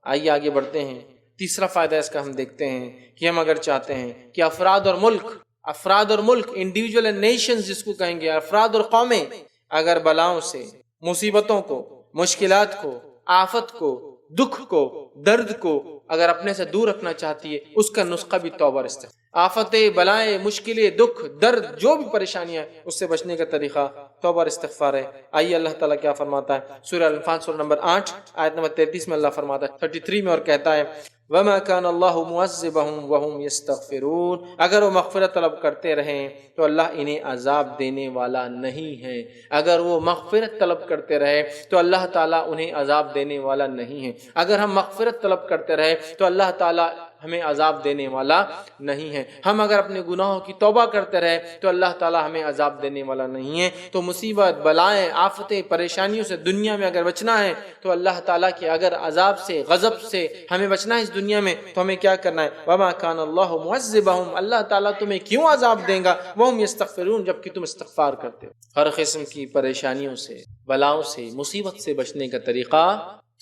A: آئیے آگے بڑھتے ہیں۔ تیسرا فائدہ اس کا ہم دیکھتے ہیں کہ ہم اگر چاہتے ہیں کہ افراد اور ملک انڈیویجول اینڈ نیشنز جس کو کہیں گے، افراد اور قومیں اگر بلاؤں سے، مصیبتوں کو، مشکلات کو، آفت کو، دکھ کو، درد کو اگر اپنے سے دور رکھنا چاہتی ہے، اس کا نسخہ بھی توبہ اور استغفار۔ آفتیں، بلائیں، مشکلیں، دکھ، درد، جو بھی پریشانیاں ہیں اس سے بچنے کا طریقہ توبہ اور استغفار ہے۔ آئیے اللہ تعالیٰ کیا فرماتا ہے سورہ الانفال سورہ نمبر 8 آیت نمبر 33 میں اللہ فرماتا ہے 33 میں، اور کہتا ہے وَمَا كَانَ اللَّهُ مُعَذِّبَهُمْ وَهُمْ يَسْتَغْفِرُونَ، اگر وہ مغفرت طلب کرتے رہیں تو اللہ انہیں عذاب دینے والا نہیں ہے۔ اگر وہ مغفرت طلب کرتے رہے تو اللہ تعالیٰ انہیں عذاب دینے والا نہیں ہے۔ اگر ہم مغفرت طلب کرتے رہے تو اللہ تعالیٰ ہمیں عذاب دینے والا نہیں ہے۔ ہم اگر اپنے گناہوں کی توبہ کرتے رہے تو اللہ تعالیٰ ہمیں عذاب دینے والا نہیں ہے۔ تو مصیبت، بلائیں، آفتیں، پریشانیوں سے دنیا میں اگر بچنا ہے تو اللہ تعالیٰ کے اگر عذاب سے، غضب سے ہمیں بچنا ہے اس دنیا میں تو ہمیں کیا کرنا ہے؟ وَمَا كَانَ اللَّهُ مُعَذِّبَهُمْ، اللہ تعالیٰ تمہیں کیوں عذاب دیں گا، وَهُمْ يَسْتَغْفِرُونَ، جبکہ تم استغفار کرتے ہو۔ ہر قسم کی پریشانیوں سے، بلاؤں سے، مصیبت سے بچنے کا طریقہ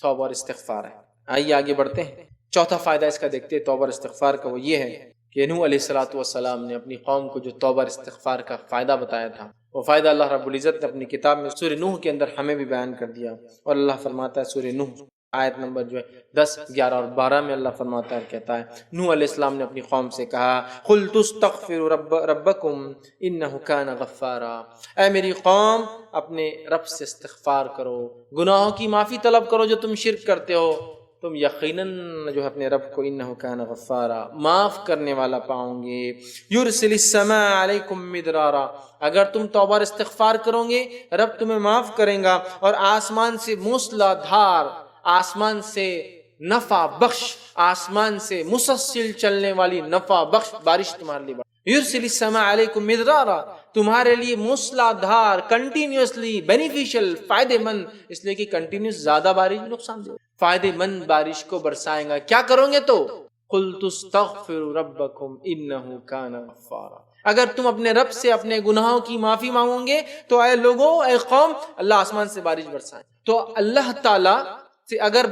A: توبہ اور استغفار ہے۔ آئیے آگے بڑھتے ہیں۔ چوتھا فائدہ اس کا دیکھتے ہیں توبہ اور استغفار کا، وہ یہ ہے کہ نوح علیہ السلام نے اپنی قوم کو جو توبہ اور استغفار کا فائدہ بتایا تھا، وہ فائدہ اللہ رب العزت نے اپنی کتاب میں سورہ نوح کے اندر ہمیں بھی بیان کر دیا۔ اور اللہ فرماتا ہے سورہ نوح آیت نمبر 10، 11 اور 12 میں اللہ فرماتا ہے، کہتا ہے نوح علیہ السلام نے اپنی قوم سے کہا قُلْتُ اسْتَغْفِرُوا رَبَّكُمْ إِنَّهُ كَانَ غَفَّارًا، اے میری قوم اپنے رب سے استغفار کرو، گناہوں کی معافی طلب کرو جو تم شرک کرتے ہو، تم یقیناً جو ہے اپنے رب کو انہ کان غفارا، معاف کرنے والا پاؤں گے۔ یرسل السماء علیکم مدرارا، اگر تم توبہ اور استغفار کرو گے رب تمہیں معاف کرے گا، اور آسمان سے موسلا دھار، آسمان سے نفع بخش، آسمان سے مسلسل چلنے والی نفع بخش بارش تمہارے لیے۔ یرسل السماء علیکم مدرارا، تمہارے لیے موسلا دھار، کنٹینیوسلی بینیفیشل، فائدے مند، اس لیے کہ کنٹینیوس زیادہ بارش نقصان دے، فائدے مند بارش کو برسائیں گا۔ کیا کرو گے تو قُلْتُ اسْتَغْفِرُوا رَبَّكُمْ إِنَّهُ كَانَ غَفَّارًا، اگر تم اپنے رب سے اپنے گناہوں کی معافی مانگو گے تو اے لوگوں، اے قوم، اللہ آسمان سے بارش برسائیں۔ تو اللہ تعالیٰ سے اگر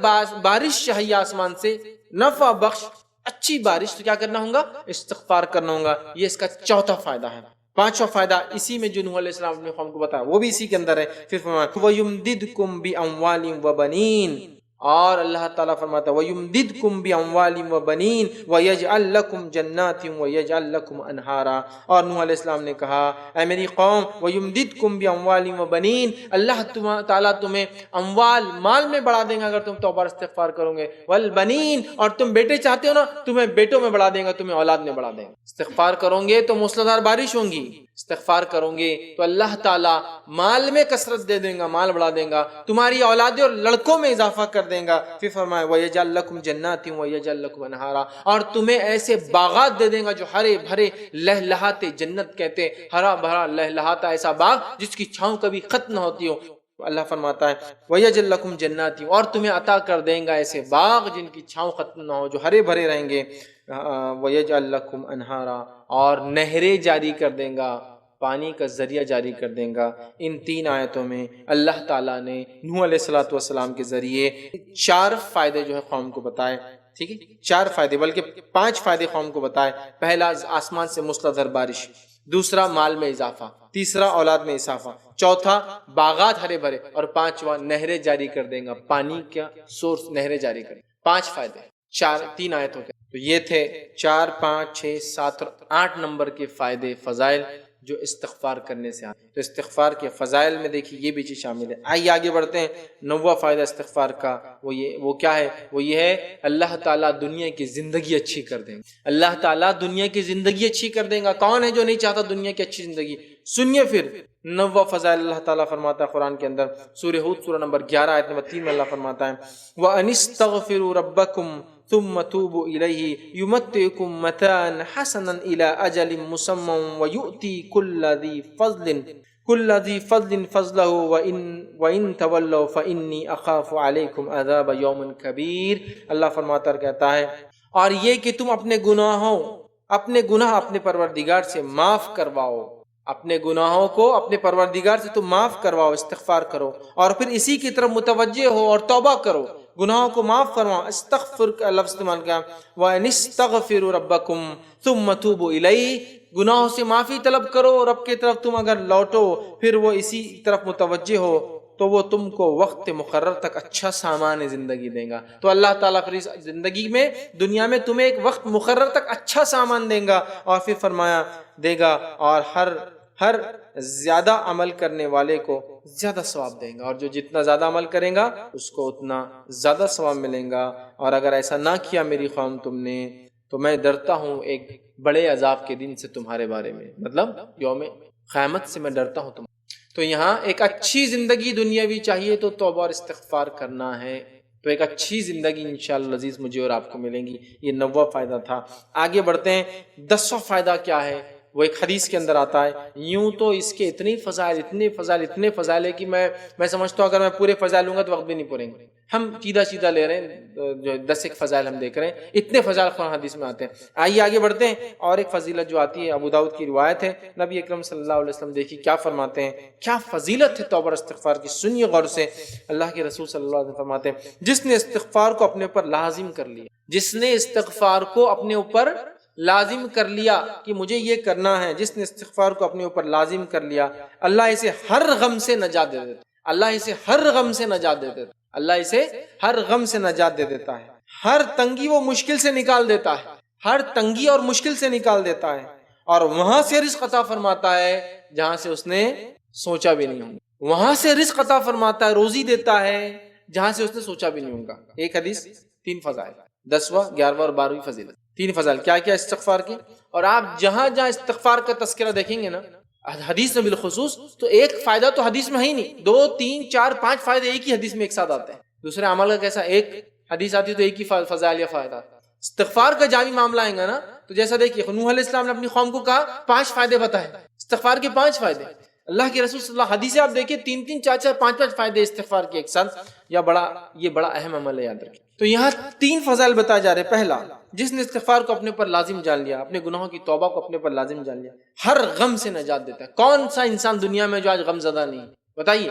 A: بارش چاہیے آسمان سے، نفع بخش اچھی بارش، تو کیا کرنا ہوگا؟ استغفار کرنا ہوگا۔ یہ اس کا چوتھا فائدہ ہے۔ پانچواں فائدہ اسی میں جو نوح علیہ السلام اپنے قوم کو بتایا وہ بھی اسی کے اندر ہے. پھر فرمایا وَيُمْدِدْكُمْ بِأَمْوَالٍ وَبَنِينَ، اور اللہ تعالیٰ فرماتا ہے وَيُمْدِدْكُمْ بِأَمْوَالٍ وَبَنِينَ وَيَجْعَلْ لَكُمْ جَنَّاتٍ وَيَجْعَلْ لَكُمْ أَنْهَارًا. اور نوح علیہ السلام نے کہا اے میری قوم وَيُمْدِدْكُمْ بِأَمْوَالٍ وَبَنِينَ، اللہ تعالیٰ تمہیں اموال مال میں بڑھا دیں گا اگر تم توبہ استغفار کرو گے. والبنین، اور تم بیٹے چاہتے ہو نا تمہیں بیٹوں میں بڑھا دیں گا، تمہیں اولاد میں بڑھا دیں گا. استغفار کرو گے تو موسلادھار بارش ہوں گی، استغفار کرو گے تو اللہ تعالیٰ مال میں کثرت دے دیں گا، مال بڑھا دیں گا، تمہاری اولادیں اور لڑکوں میں اضافہ کر دیں گا. پھر فرمایا وَيَجْعَلْ لَكُمْ جَنَّاتٍ وَيَجْعَلْ لَكُمْ أَنْهَارًا، اور تمہیں ایسے باغات دے دیں گا جو ہرے بھرے لہلہاتے، جنت کہتے ہیں ہرا بھرا لہلہاتا ایسا باغ جس کی چھاؤں کبھی ختم نہ ہوتی ہو. اللہ فرماتا ہے وَيَجْعَلْ لَكُمْ جَنَّاتٍ، اور تمہیں عطا کر دیں گا ایسے باغ جن کی چھاؤں ختم نہ ہو، جو ہرے بھرے رہیں گے. وَيَجْعَلْ لَكُمْ أَنْهَارًا، اور نہریں جاری کر دیں گا، پانی کا ذریعہ جاری کر دیں گا. ان تین آیتوں میں اللہ تعالیٰ نے نوح علیہ السلام کے ذریعے 4 فائدے جو ہے قوم کو بتائے. ٹھیک ہے، 4 فائدے بلکہ 5 فائدے قوم کو بتائے. پہلا آسمان سے مسلسل بارش، دوسرا مال میں اضافہ، تیسرا اولاد میں اضافہ، چوتھا باغات ہرے بھرے، اور پانچواں نہریں جاری کر دیں گا، پانی کا سورس نہریں جاری کریں. 5 فائدے 3 آیتوں کے. تو یہ تھے 4 5 6 7 اور 8 نمبر کے فائدے فضائل جو استغفار کرنے سے آتے ہیں. تو استغفار کے فضائل میں دیکھیے یہ بھی چیز شامل ہے. آئیے آگے بڑھتے ہیں. 9واں فائدہ استغفار کا وہ کیا ہے؟ وہ یہ ہے اللہ تعالیٰ دنیا کی زندگی اچھی کر دیں گے. اللہ تعالیٰ دنیا کی زندگی اچھی کر دیں گا. کون ہے جو نہیں چاہتا دنیا کی اچھی زندگی؟ سنیے پھر 9واں فضائل اللہ تعالیٰ فرماتا ہے قرآن کے اندر، سورہ ہود سورہ نمبر 11 آیت نمبر 3 میں اللہ فرماتا ہے وَأَنِ اسْتَغْفِرُوا رَبَّكُمْ ثم توبوا إليه يمتعكم متاعا حسنا إلى أجل مسمى ويؤتي كل ذي فضل فضله وإن تولوا فإني أخاف عليكم عذاب يوم كبير. اللہ فرماتا ہے کہتا ہے اور یہ کہ تم اپنے گناہ اپنے پروردگار سے معاف کرواؤ، اپنے گناہوں کو اپنے پروردگار سے تم معاف کرواؤ، استغفار کرو اور پھر اسی کی طرف متوجہ ہو اور توبہ کرو، گناہوں کو معاف فرماؤ. استغفر کا لفظ استعمال کیا، وَأَنِ اسْتَغْفِرُوا رَبَّكُمْ ثُمَّ تُوبُوا إِلَيْهِ، گناہوں سے معافی طلب کرو، رب کی طرف تم اگر لوٹو پھر وہ اسی طرف متوجہ ہو تو وہ تم کو وقت مقرر تک اچھا سامان زندگی دیں گا. تو اللہ تعالیٰ پھر اس زندگی میں دنیا میں تمہیں ایک وقت مقرر تک اچھا سامان دیں گا اور پھر فرمایا دے گا اور ہر زیادہ عمل کرنے والے کو زیادہ ثواب دیں گا، اور جو جتنا زیادہ عمل کریں گا اس کو اتنا زیادہ ثواب ملیں گا. اور اگر ایسا نہ کیا میری قوم تم نے تو میں ڈرتا ہوں ایک بڑے عذاب کے دن سے تمہارے بارے میں، مطلب یوم قیامت سے میں ڈرتا ہوں تم. تو یہاں ایک اچھی زندگی دنیاوی چاہیے تو توبہ اور استغفار کرنا ہے. تو ایک اچھی زندگی انشاءاللہ عزیز مجھے اور آپ کو ملیں گی. یہ 9واں فائدہ تھا. آگے بڑھتے ہیں. 10واں فائدہ کیا ہے؟ وہ ایک حدیث کے اندر آتا ہے. یوں تو اس کے اتنے فضائل ہے کہ میں سمجھتا ہوں اگر میں پورے فضائل لوں گا تو وقت بھی نہیں پوریں گے. ہم سیدھا لے رہے ہیں، جو 10 فضائل ہم دیکھ رہے ہیں، اتنے فضائل قرآن حدیث میں آتے ہیں. آئیے آگے بڑھتے ہیں. اور ایک فضیلت جو آتی ہے ابو داؤد کی روایت ہے، نبی اکرم صلی اللہ علیہ وسلم دیکھیے کیا فرماتے ہیں، کیا فضیلت ہے توبہ اور استغفار کی. سنیے غور سے. اللہ کے رسول صلی اللہ علیہ وسلم فرماتے ہیں جس نے استغفار کو اپنے اوپر لازم کر لیا، جس نے استغفار کو اپنے اوپر لازم کر لیا کہ مجھے یہ کرنا ہے، جس نے استغفار کو اپنے اوپر لازم کر لیا، اللہ اسے ہر غم سے نجات دے دیتا. اللہ اسے ہر غم سے نجات دے دیتا. اللہ اسے ہر غم سے نجات دے دیتا ہے. ہر تنگی وہ مشکل سے نکال دیتا ہے. ہر تنگی اور مشکل سے نکال دیتا ہے. اور وہاں سے رزق عطا فرماتا ہے جہاں سے اس نے سوچا بھی نہیں ہوگا. وہاں سے رزق عطا فرماتا ہے، روزی دیتا ہے جہاں سے اس نے سوچا بھی نہیں ہوگا. ایک حدیث 3 فضائل، 10واں 11واں اور 12ویں فضیلت. 3 فضائل کیا استغفار کی. اور آپ جہاں استغفار کا تذکرہ دیکھیں گے نا حدیث میں بالخصوص، تو ایک فائدہ تو حدیث میں ہے ہی نہیں، 2 3 4 5 فائدے ایک ہی حدیث میں ایک ساتھ آتے ہیں. دوسرے عمل کا کیسا، ایک حدیث آتی ہے تو ایک ہی فضائل یا فائدہ. استغفار کا جامع معاملہ آئے گا نا تو جیسا دیکھیے نوح علیہ السلام نے اپنی قوم کو کہا 5 فائدے بتائے، استغفار کے 5 فائدے. اللہ کے رسول صلی اللہ علیہ وسلم حدیثیں آپ دیکھیں 3 3 4 4 5 5 فائدے استغفار کے ایک ساتھ. یہ بڑا اہم عمل ہے، یاد رکھیں. تو یہاں 3 فضائل بتائے جا رہے. پہلا، جس نے استغفار کو اپنے پر لازم جان لیا، اپنے گناہوں کی توبہ کو اپنے پر لازم جان لیا، ہر غم سے نجات دیتا ہے. کون سا انسان دنیا میں جو آج غم زدہ نہیں؟ بتائیے.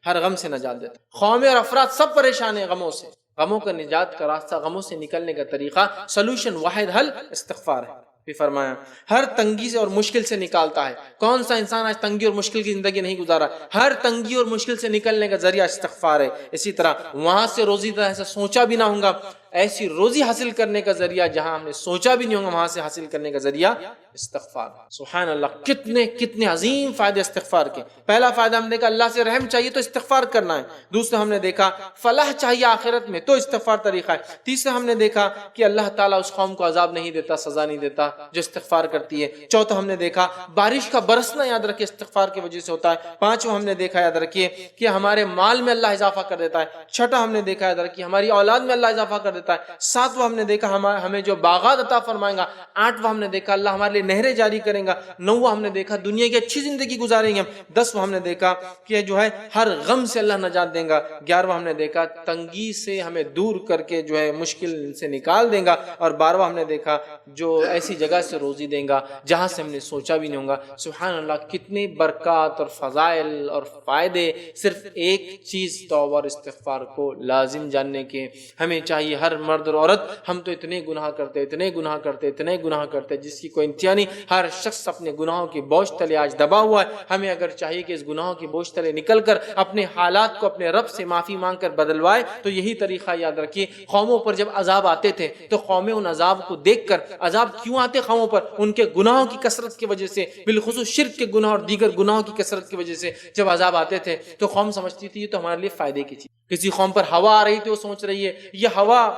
A: ہر غم سے نجات دیتا ہے. قومیں اور افراد سب پریشان ہیں غموں سے. غموں کا نجات کا راستہ، غموں سے نکلنے کا طریقہ، سلوشن، واحد حل استغفار ہے. پھر فرمایا ہر تنگی سے اور مشکل سے نکالتا ہے. کون سا انسان آج تنگی اور مشکل کی زندگی نہیں گزارا؟ ہر تنگی اور مشکل سے نکلنے کا ذریعہ استغفار ہے. اسی طرح وہاں سے روزی ایسا سوچا بھی نہ ہوگا، ایسی روزی حاصل کرنے کا ذریعہ جہاں ہم نے سوچا بھی نہیں ہوگا، وہاں سے حاصل کرنے کا ذریعہ استغفار. سبحان اللہ، کتنے عظیم فائدے استغفار کے. پہلا فائدہ ہم نے دیکھا اللہ سے رحم چاہیے تو استغفار کرنا ہے. دوسرا ہم نے دیکھا فلاح چاہیے آخرت میں تو استغفار طریقہ ہے. تیسرا ہم نے دیکھا کہ اللہ تعالیٰ اس قوم کو عذاب نہیں دیتا، سزا نہیں دیتا جو استغفار کرتی ہے. چوتھا ہم نے دیکھا بارش کا برسنا یاد رکھیے استغفار کی وجہ سے ہوتا ہے. پانچواں ہم نے دیکھا یاد رکھیے کہ ہمارے مال میں اللہ اضافہ کر دیتا ہے. چھٹا ہم نے دیکھا یاد رکھیے ہماری اولاد میں اللہ اضافہ کر دیتا ہے. ساتواں ہم نے دیکھا ہمیں جو باغات عطا فرمائے گا. آٹھواں ہم نے دیکھا اللہ ہمارے لیے نہریں جاری کریں گا. نواں ہم نے دیکھا دنیا کی اچھی زندگی گزاریں گے. دسواں ہم نے دیکھا کہ جو ہے ہر غم سے اللہ نجات دیں گا. گیارہواں ہم نے دیکھا تنگی سے ہمیں دور کر کے جو ہے مشکل سے نکال دیں گا. اور بارہواں ہم نے دیکھا جو ایسی جگہ سے روزی دیں گا جہاں سے ہم نے سوچا بھی نہیں ہوگا. سبحان اللہ، کتنی برکات اور فضائل اور فائدے صرف ایک چیز توبہ اور استغفار کو لازم جاننے کے. ہمیں چاہیے ہر مرد اور عورت، ہم تو اتنے گناہ کرتے جس کی کوئی انتہا نہیں. ہر شخص اپنے گناہوں کی بوجھ تلے آج دبا ہوا ہے. ہمیں اگر چاہیے کہ اس گناہوں کی بوجھ تلے نکل کر اپنے حالات کو اپنے رب سے معافی مانگ کر بدلوائے تو یہی طریقہ یاد رکھیے. قوموں پر جب عذاب آتے تھے تو قومیں ان عذاب کو دیکھ کر، عذاب کیوں آتے قوموں پر؟ ان کے گناہوں کی کثرت کی وجہ سے، بالخصوص شرک کے گناہ اور دیگر گناہوں کی کثرت کی وجہ سے جب عذاب آتے تھے تو قوم سمجھتی تھی یہ تو ہمارے لیے فائدے کی چیز. کسی قوم پر ہوا آ رہی تھی، وہ سوچ رہی ہے یہ ہوا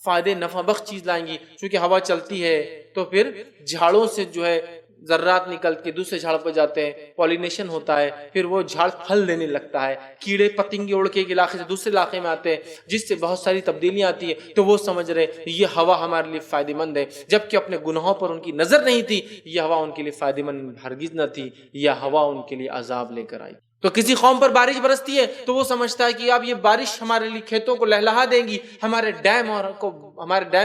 A: فائدے نفع بخش چیز لائیں گی. چونکہ ہوا چلتی ہے تو پھر جھاڑوں سے جو ہے ذرات نکل کے دوسرے جھاڑ پر جاتے ہیں، پولینیشن ہوتا ہے، پھر وہ جھاڑ پھل دینے لگتا ہے. کیڑے پتنگے اڑ کے ایک علاقے سے دوسرے علاقے میں آتے ہیں جس سے بہت ساری تبدیلیاں آتی ہیں. تو وہ سمجھ رہے یہ ہوا ہمارے لیے فائدہ مند ہے، جبکہ اپنے گناہوں پر ان کی نظر نہیں تھی. یہ ہوا ان کے لیے فائدہ مند ہرگز نہ تھی، یہ ہوا ان کے لیے عذاب لے کر آئی. تو کسی قوم پر بارش برستی ہے تو وہ سمجھتا ہے کہ اب یہ بارش ہمارے لیے کھیتوں کو لہلہا دیں گی، ہمارے ڈیم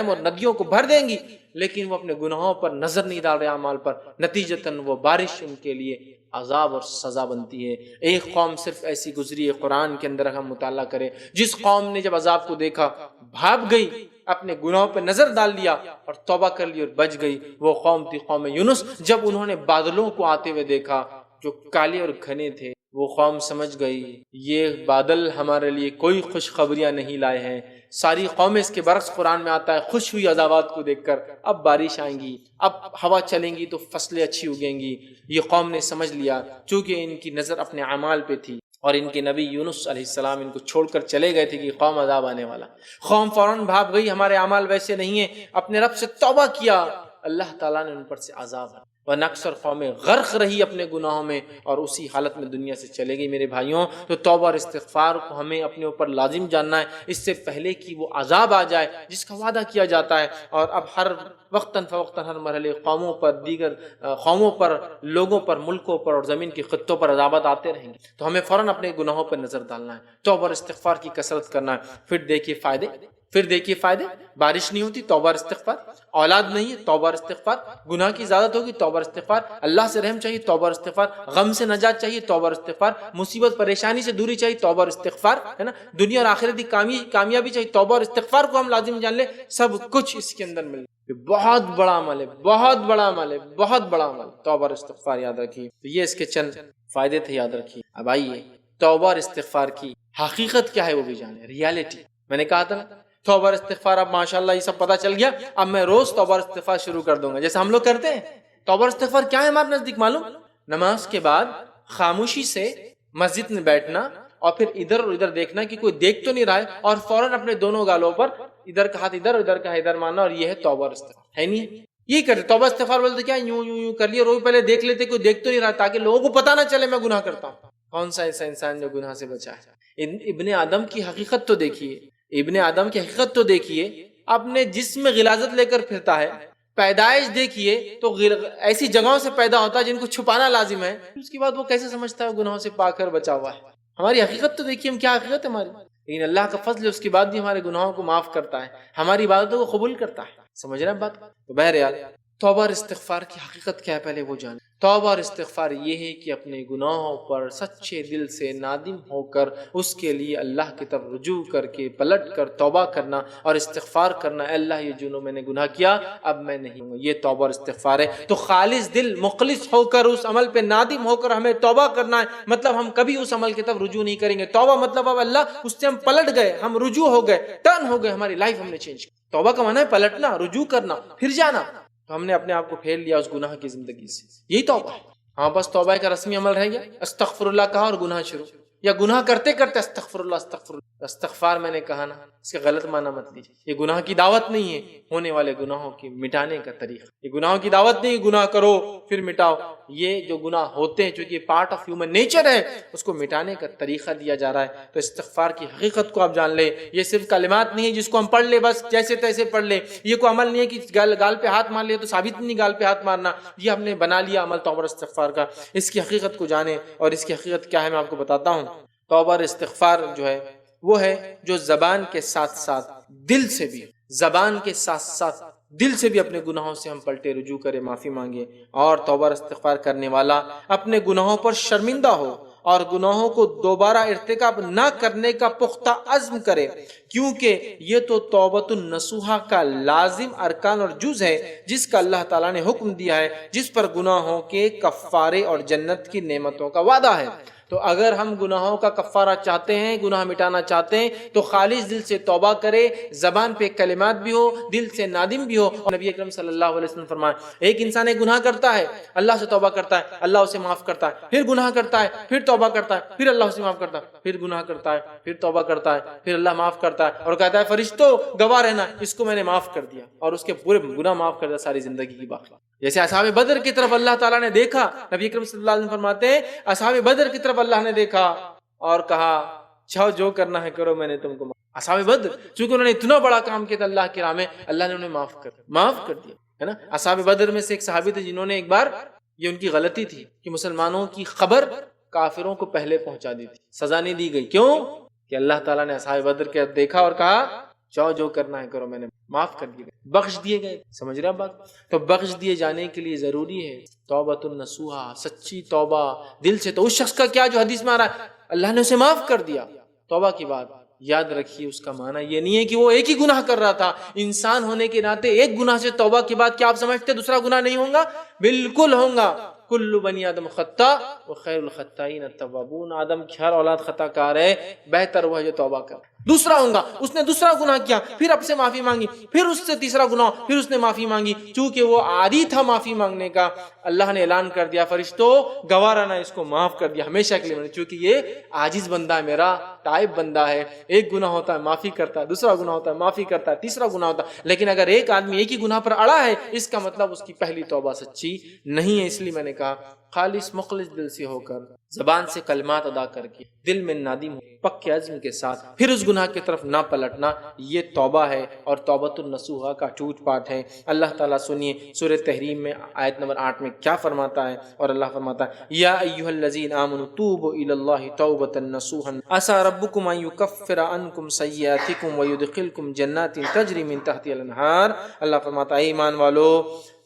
A: اور ندیوں کو بھر دیں گی. لیکن وہ اپنے گناہوں پر نظر نہیں ڈال رہے اعمال پر، نتیجتاً وہ بارش ان کے لیے عذاب اور سزا بنتی ہے. ایک قوم صرف ایسی گزری ہے قرآن کے اندر ہم مطالعہ کریں، جس قوم نے جب عذاب کو دیکھا بھاگ گئی، اپنے گناہوں پر نظر ڈال لیا اور توبہ کر لی اور بچ گئی. وہ قوم تھی قوم یونس. جب انہوں نے بادلوں کو آتے ہوئے دیکھا جو کالے اور گھنے تھے، وہ قوم سمجھ گئی یہ بادل ہمارے لیے کوئی خوشخبریاں نہیں لائے ہیں. ساری قومیں اس کے برعکس قرآن میں آتا ہے خوش ہوئی عذابات کو دیکھ کر، اب بارش آئیں گی، اب ہوا چلیں گی تو فصلیں اچھی اگیں گی. یہ قوم نے سمجھ لیا چونکہ ان کی نظر اپنے اعمال پہ تھی اور ان کے نبی یونس علیہ السلام ان کو چھوڑ کر چلے گئے تھے کہ قوم عذاب آنے والا. قوم فوراً بھاگ گئی، ہمارے اعمال ویسے نہیں ہیں، اپنے رب سے توبہ کیا، اللہ تعالیٰ نے ان پر سے عذاب ورنہ اکثر قومیں غرق رہی اپنے گناہوں میں اور اسی حالت میں دنیا سے چلے گئی. میرے بھائیوں، تو توبہ اور استغفار کو ہمیں اپنے اوپر لازم جاننا ہے اس سے پہلے کہ وہ عذاب آ جائے جس کا وعدہ کیا جاتا ہے. اور اب ہر وقتاً فوقتاً ہر مرحلے قوموں پر، دیگر قوموں پر، لوگوں پر، ملکوں پر اور زمین کے خطوں پر عذابات آتے رہیں گے. تو ہمیں فوراً اپنے گناہوں پر نظر ڈالنا ہے، توبہ اور استغفار کی کثرت کرنا ہے. پھر دیکھیے فائدے، بارش نہیں ہوتی توبہ اور استغفار، اولاد نہیں ہے توبہ اور استغفار، گناہ کی زیادت ہوگی توبہ اور استغفار، اللہ سے رحم چاہیے توبہ اور استغفار، غم سے نجات چاہیے توبہ اور استغفار، مصیبت پریشانی سے دوری چاہیے توبہ اور استغفار، ہے نا، دنیا اور آخرت کی کامیابی چاہیے توبہ اور استغفار کو ہم لازم جان لیں. سب کچھ اس کے اندر مل بہت بڑا عمل ہے، بہت بڑا عمل توبہ اور استغفار. یاد رکھیے تو یہ اس کے چند فائدے تھے، یاد رکھیے. اب آئیے توبہ اور استغفار کی حقیقت کیا ہے وہ بھی جانیں، ریالٹی. میں نے کہا تھا نا توبہ اور استغفار، اب ماشاءاللہ یہ سب پتہ چل گیا. اب میں روز توبہ اور استغفار شروع کر دوں گا جیسے ہم لوگ کرتے ہیں. توبہ اور استغفار کیا ہے ہمارے نزدیک معلوم؟ نماز کے بعد خاموشی سے مسجد میں بیٹھنا اور پھر ادھر اور ادھر دیکھنا کہ کوئی دیکھ تو نہیں رہا ہے اور فوراً اپنے دونوں گالوں پر ادھر کا ہاتھ ادھر، ادھر کا ادھر ماننا، اور یہ ہے توبہ اور استغفار. ہے نہیں یہ کرتے توبہ استغفار بولتے کیا یوں کر لیے، روز پہلے دیکھ لیتے کوئی دیکھ تو نہیں رہا تاکہ لوگوں کو پتہ نہ چلے میں گناہ کرتا ہوں. کون سا ایسا انسان جو گناہ سے بچا ہے؟ ابن آدم کی حقیقت تو دیکھیے، اپنے جسم میں غلاظت لے کر پھرتا ہے. پیدائش دیکھیے تو ایسی جگہوں سے پیدا ہوتا ہے جن کو چھپانا لازم ہے. اس کے بعد وہ کیسے سمجھتا ہے گناہوں سے پاک کر بچا ہوا ہے؟ ہماری حقیقت تو دیکھیے، ہم کیا حقیقت ہے ہماری. لیکن اللہ کا فضل ہے، اس کے بعد بھی ہمارے گناہوں کو معاف کرتا ہے، ہماری عبادتوں کو قبول کرتا ہے. سمجھ رہے ہیں بات؟ تو بہرحال توبہ اور استغفار کی حقیقت کیا ہے پہلے وہ جانیں. توبہ اور استغفار یہ ہے کہ اپنے گناہوں پر سچے دل سے نادم ہو کر اس کے لیے اللہ کی طرف رجوع کر کے پلٹ کر توبہ کرنا اور استغفار کرنا، اے اللہ یہ جو میں نے گناہ کیا اب میں نہیں ہوں، یہ توبہ اور استغفار ہے۔ تو خالص دل مخلص ہو کر اس عمل پہ نادم ہو کر ہمیں توبہ کرنا ہے، مطلب ہم کبھی اس عمل کی طرف رجوع نہیں کریں گے۔ توبہ مطلب اب اللہ اس سے ہم پلٹ گئے، ہم رجوع ہو گئے، ٹرن ہو گئے، ہماری لائف ہم نے چینج کی۔ توبہ کا معنی ہے پلٹنا، رجوع کرنا، پھر جانا۔ تو ہم نے اپنے آپ کو پھیر لیا اس گناہ کی زندگی سے، یہی توبہ ہے۔ ہاں بس توبہ کا رسمی عمل رہ گیا، استغفر اللہ کہا اور گناہ شروع، یا گناہ کرتے کرتے استغفر اللہ استغفر اللہ۔ استغفار میں نے کہا نا، اس کا غلط معنی مت لیجیے، یہ گناہ کی دعوت نہیں ہے، ہونے والے گناہوں کی مٹانے کا طریقہ۔ یہ گناہوں کی دعوت نہیں، گناہ کرو پھر مٹاؤ، یہ جو گناہ ہوتے ہیں چونکہ یہ پارٹ آف ہیومن نیچر ہے، اس کو مٹانے کا طریقہ دیا جا رہا ہے۔ تو استغفار کی حقیقت کو آپ جان لیں، یہ صرف کلمات نہیں ہے جس کو ہم پڑھ لیں بس جیسے تیسے پڑھ لیں، یہ کوئی عمل نہیں ہے کہ گال پہ ہاتھ مار لیا تو ثابت نہیں گال پہ ہاتھ مارنا، یہ ہم نے بنا لیا عمل توبہ اور استغفار کا۔ اس کی حقیقت کو جانیں، اور اس کی حقیقت کیا ہے میں آپ کو بتاتا ہوں۔ توبہ اور استغفار جو ہے وہ ہے جو زبان کے ساتھ ساتھ دل سے بھی، زبان کے ساتھ ساتھ دل سے بھی اپنے گناہوں سے ہم پلٹے، رجوع کرے، معافی مانگے، اور توبہ اور استغفار کرنے والا اپنے گناہوں پر شرمندہ ہو اور گناہوں کو دوبارہ ارتکاب نہ کرنے کا پختہ عزم کرے، کیونکہ یہ تو توبۃ النصوحہ کا لازم ارکان اور جز ہے جس کا اللہ تعالیٰ نے حکم دیا ہے، جس پر گناہوں کے کفارے اور جنت کی نعمتوں کا وعدہ ہے۔ تو اگر ہم گناہوں کا کفارہ چاہتے ہیں، گناہ مٹانا چاہتے ہیں، تو خالص دل سے توبہ کرے، زبان پہ کلمات بھی ہو، دل سے نادم بھی ہو۔ اور نبی اکرم صلی اللہ علیہ وسلم فرمائے، ایک انسان ایک گناہ کرتا ہے، اللہ سے توبہ کرتا ہے، اللہ اسے معاف کرتا ہے، پھر گناہ کرتا ہے، پھر توبہ کرتا ہے، پھر اللہ اسے معاف کرتا ہے، پھر گناہ کرتا ہے، پھر توبہ کرتا ہے، پھر اللہ معاف کرتا ہے اور کہتا ہے فرشتوں گواہ رہنا، اس کو میں نے معاف کر دیا، اور اس کے پورے گناہ معاف کر دیا ساری زندگی کی باقی۔ جیسے اصحاب بدر کی طرف اللہ تعالیٰ نے دیکھا، نبی اکرم صلی اللہ علیہ وسلم فرماتے ہیں اصحاب بدر کی طرف اللہ نے دیکھا اور کہا چاہو جو کرنا ہے کرو، میں نے تم کو معاف۔ اصحاب بدر چونکہ انہوں نے اتنا بڑا کام کیا تھا اللہ کی راہ میں، اللہ نے انہیں معاف کر دیا ہے نا۔ اصحاب بدر میں سے ایک صحابی تھے جنہوں نے ایک بار، یہ ان کی غلطی تھی کہ مسلمانوں کی خبر کافروں کو پہلے پہنچا دی تھی، سزا نہیں دی گئی، کیوں کہ اللہ تعالیٰ نے اصحاب بدر کے دیکھا اور کہا چاہو جو کرنا ہے کرو، میں نے معاف کر دیے، بخش دیے گئے۔ سمجھ رہے آپ بات؟ تو بخش دیے جانے کے لیے ضروری ہے توبۃ النصوحہ، سچی توبہ دل سے۔ تو اس شخص کا کیا جو حدیث میں آ رہا ہے اللہ نے اسے معاف کر دیا، توبہ کی بات یاد رکھیے، اس کا معنی یہ نہیں ہے کہ وہ ایک ہی گناہ کر رہا تھا۔ انسان ہونے کے ناطے ایک گناہ سے توبہ کی بات، کیا آپ سمجھتے دوسرا گناہ نہیں ہوگا؟ بالکل ہوگا۔ کل بنی آدم خطا وخیر الخطائین التوابون، آدم کی ہر اولاد خطا کار ہے، بہتر وہ ہے جو توبہ کر۔ دوسرا ہوگا، اس نے دوسرا گناہ کیا، پھر اب سے معافی مانگی، پھر اس سے تیسرا گناہ، پھر اس نے معافی مانگی، چونکہ وہ عادی تھا معافی مانگنے کا، اللہ نے اعلان کر دیا فرشتوں گواہ رہنا، اس کو معاف کر دیا ہمیشہ کے لیے، چونکہ یہ عاجز بندہ ہے، میرا تائب بندہ ہے، ایک گناہ ہوتا ہے معافی کرتا ہے، دوسرا گناہ ہوتا ہے معافی کرتا ہے، تیسرا گناہ ہوتا ہے۔ لیکن اگر ایک آدمی ایک ہی گناہ پر اڑا ہے، اس کا مطلب اس کی پہلی توبہ سچی نہیں ہے۔ اس لیے میں نے کہا خالص مخلص دل سے ہو کر، زبان سے کلمات ادا کر کے، دل میں نادم ہو، پکے عزم کے ساتھ، پھر اس گناہ کی طرف نہ پلٹنا، یہ توبہ ہے اور توبۃ النصوحہ کا ٹوٹ پاٹ ہے۔ اللہ تعالیٰ سنیے سورہ تحریم میں آیت نمبر 8 میں کیا فرماتا ہے، اور اللہ فرماتا ہے یا ایھا الذین آمنوا توبوا الی اللہ توبۃ نصوحا عسى ربکم ان یکفر عنکم سیئاتکم ویدخلکم جنات تجری من تحتها الانہار۔ اللہ فرماتا ہے ایمان والو،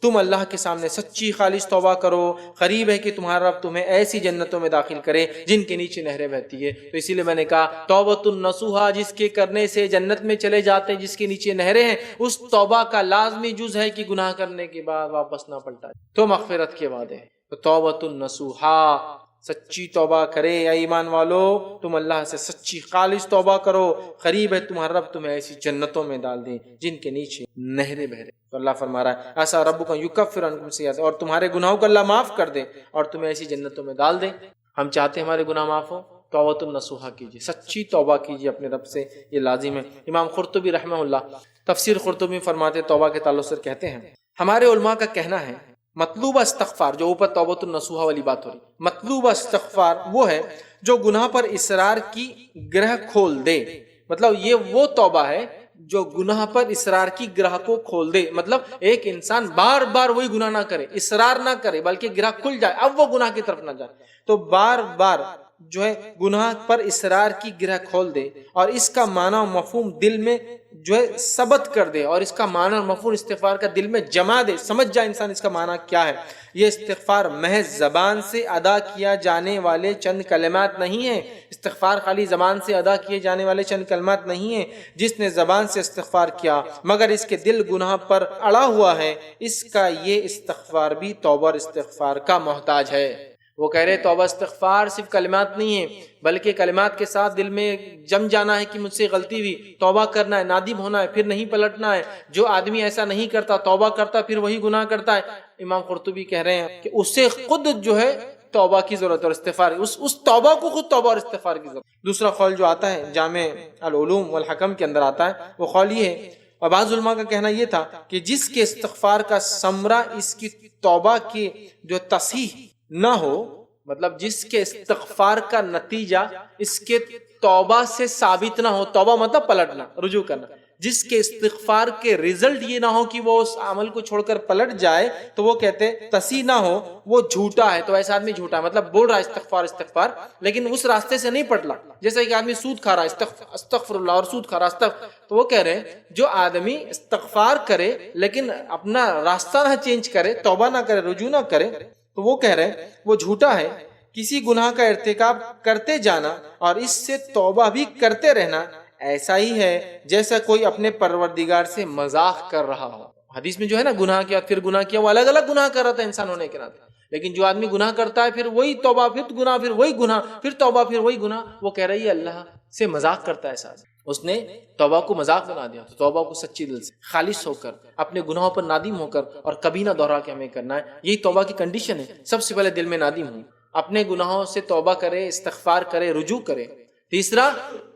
A: تم اللہ کے سامنے سچی خالص توبہ کرو، قریب ہے کہ تمہارا رب تمہیں ایسی جنتوں میں داخل کرے جن کے نیچے نہریں بہتی ہے۔ تو اسی لیے میں نے کہا توبۃ النصوحہ جس کے کرنے سے جنت میں چلے جاتے ہیں، جس کے نیچے نہریں ہیں، اس توبہ کا لازمی جز ہے کہ گناہ کرنے کے بعد واپس نہ پلٹائے تو مغفرت کے وعدے ہیں۔ تو توبۃ النصوحہ، سچی توبہ کرے اے ایمان والو، تم اللہ سے سچی خالص توبہ کرو، قریب ہے تمہارا رب تمہیں ایسی جنتوں میں ڈال دیں جن کے نیچے نہریں بہ رہے۔ تو اللہ فرما رہا ہے ایسا ربک یکفر عنکم سیئات، اور تمہارے گناہوں کو اللہ معاف کر دے اور تمہیں ایسی جنتوں میں ڈال دے۔ ہم چاہتے ہیں ہمارے گناہ معاف ہو، توبۃ النصوحہ کیجیے، سچی توبہ کیجیے اپنے رب سے، یہ لازم ہے۔ امام قرطبی رحمہ اللہ تفسیر قرطبی فرماتے توبہ کے تعلق سے کہتے ہیں ہمارے علماء کا کہنا ہے مطلوبہ استغفار، جو اوپر توبۃ النصوحہ والی بات ہو رہی، مطلوبہ استغفار وہ ہے جو گناہ پر اصرار کی گرہ کھول دے۔ مطلب یہ وہ توبہ ہے جو گناہ پر اصرار کی گرہ کو کھول دے، مطلب ایک انسان بار بار وہی گناہ نہ کرے، اصرار نہ کرے، بلکہ گرہ کھل جائے، اب وہ گناہ کی طرف نہ جائے۔ تو بار بار جو ہے گناہ پر اصرار کی گرہ کھول دے اور اس کا معنی و مفہوم دل میں جو ہے ثبت کر دے اور اس کا معنی اور مفہوم استغفار کا دل میں جما دے، سمجھ جائے انسان اس کا معنی کیا ہے۔ یہ استغفار محض زبان سے ادا کیا جانے والے چند کلمات نہیں ہیں، استغفار خالی زبان سے ادا کیے جانے والے چند کلمات نہیں ہیں۔ جس نے زبان سے استغفار کیا مگر اس کے دل گناہ پر اڑا ہوا ہے، اس کا یہ استغفار بھی توبہ اور استغفار کا محتاج ہے۔ وہ کہہ رہے توبہ استغفار صرف کلمات نہیں ہیں، بلکہ کلمات کے ساتھ دل میں جم جانا ہے کہ مجھ سے غلطی ہوئی، توبہ کرنا ہے، نادم ہونا ہے، پھر نہیں پلٹنا ہے۔ جو آدمی ایسا نہیں کرتا، توبہ کرتا پھر وہی گناہ کرتا ہے، امام قرطبی کہہ رہے ہیں کہ اسے خود جو ہے توبہ کی ضرورت اور استغفار، اس توبہ کو خود توبہ اور استغفار کی ضرورت۔ دوسرا قول جو آتا ہے جامع العلوم والحکم کے اندر آتا ہے، وہ قول یہ ہے، اور بعض علماء کا کہنا یہ تھا کہ جس کے استغفار کا ثمرہ اس کی توبہ کی جو تصحیح نہ ہو، مطلب جس کے استغفار کا نتیجہ اس کے توبہ سے ثابت نہ ہو، توبہ مطلب پلٹنا، رجوع کرنا، جس کے استغفار کے رزلٹ یہ نہ ہو کہ وہ اس عمل کو چھوڑ کر پلٹ جائے، تو وہ کہتے تصحیح نہ ہو، وہ جھوٹا ہے۔ تو ایسا آدمی جھوٹا ہے، مطلب بول رہا ہے استغفار استغفار لیکن اس راستے سے نہیں پلٹا۔ جیسے کہ آدمی سود کھا رہا ہے، استغفر اللہ، اور سود کھا رہا ہے، تو وہ کہہ رہے ہیں جو آدمی استغفار کرے لیکن اپنا راستہ نہ چینج کرے، توبہ نہ کرے، رجوع نہ کرے، تو وہ کہہ رہے ہیں وہ جھوٹا ہے۔ کسی گناہ کا ارتکاب کرتے جانا اور اس سے توبہ بھی کرتے رہنا ایسا ہی ہے جیسا کوئی اپنے پروردگار سے مذاق کر رہا ہو۔ حدیث میں جو ہے نا گناہ کیا پھر گناہ کیا، وہ الگ الگ گناہ کر رہا تھا انسان ہونے کے ناطے، لیکن جو آدمی گناہ کرتا ہے پھر وہی توبہ، پھر گناہ، پھر وہی گناہ، پھر توبہ، پھر وہی گناہ، وہ کہہ رہی ہے اللہ سے مذاق کرتا ہے ایسا۔ اس نے توبہ کو مذاق بنا دیا، تو توبہ کو سچی دل سے خالص ہو کر اپنے گناہوں پر نادم ہو کر اور کبھی نہ دوہرا کے ہمیں کرنا ہے۔ یہی توبہ کی کنڈیشن ہے، سب سے پہلے دل میں نادم ہوں، اپنے گناہوں سے توبہ کرے، استغفار کرے، رجوع کرے۔ تیسرا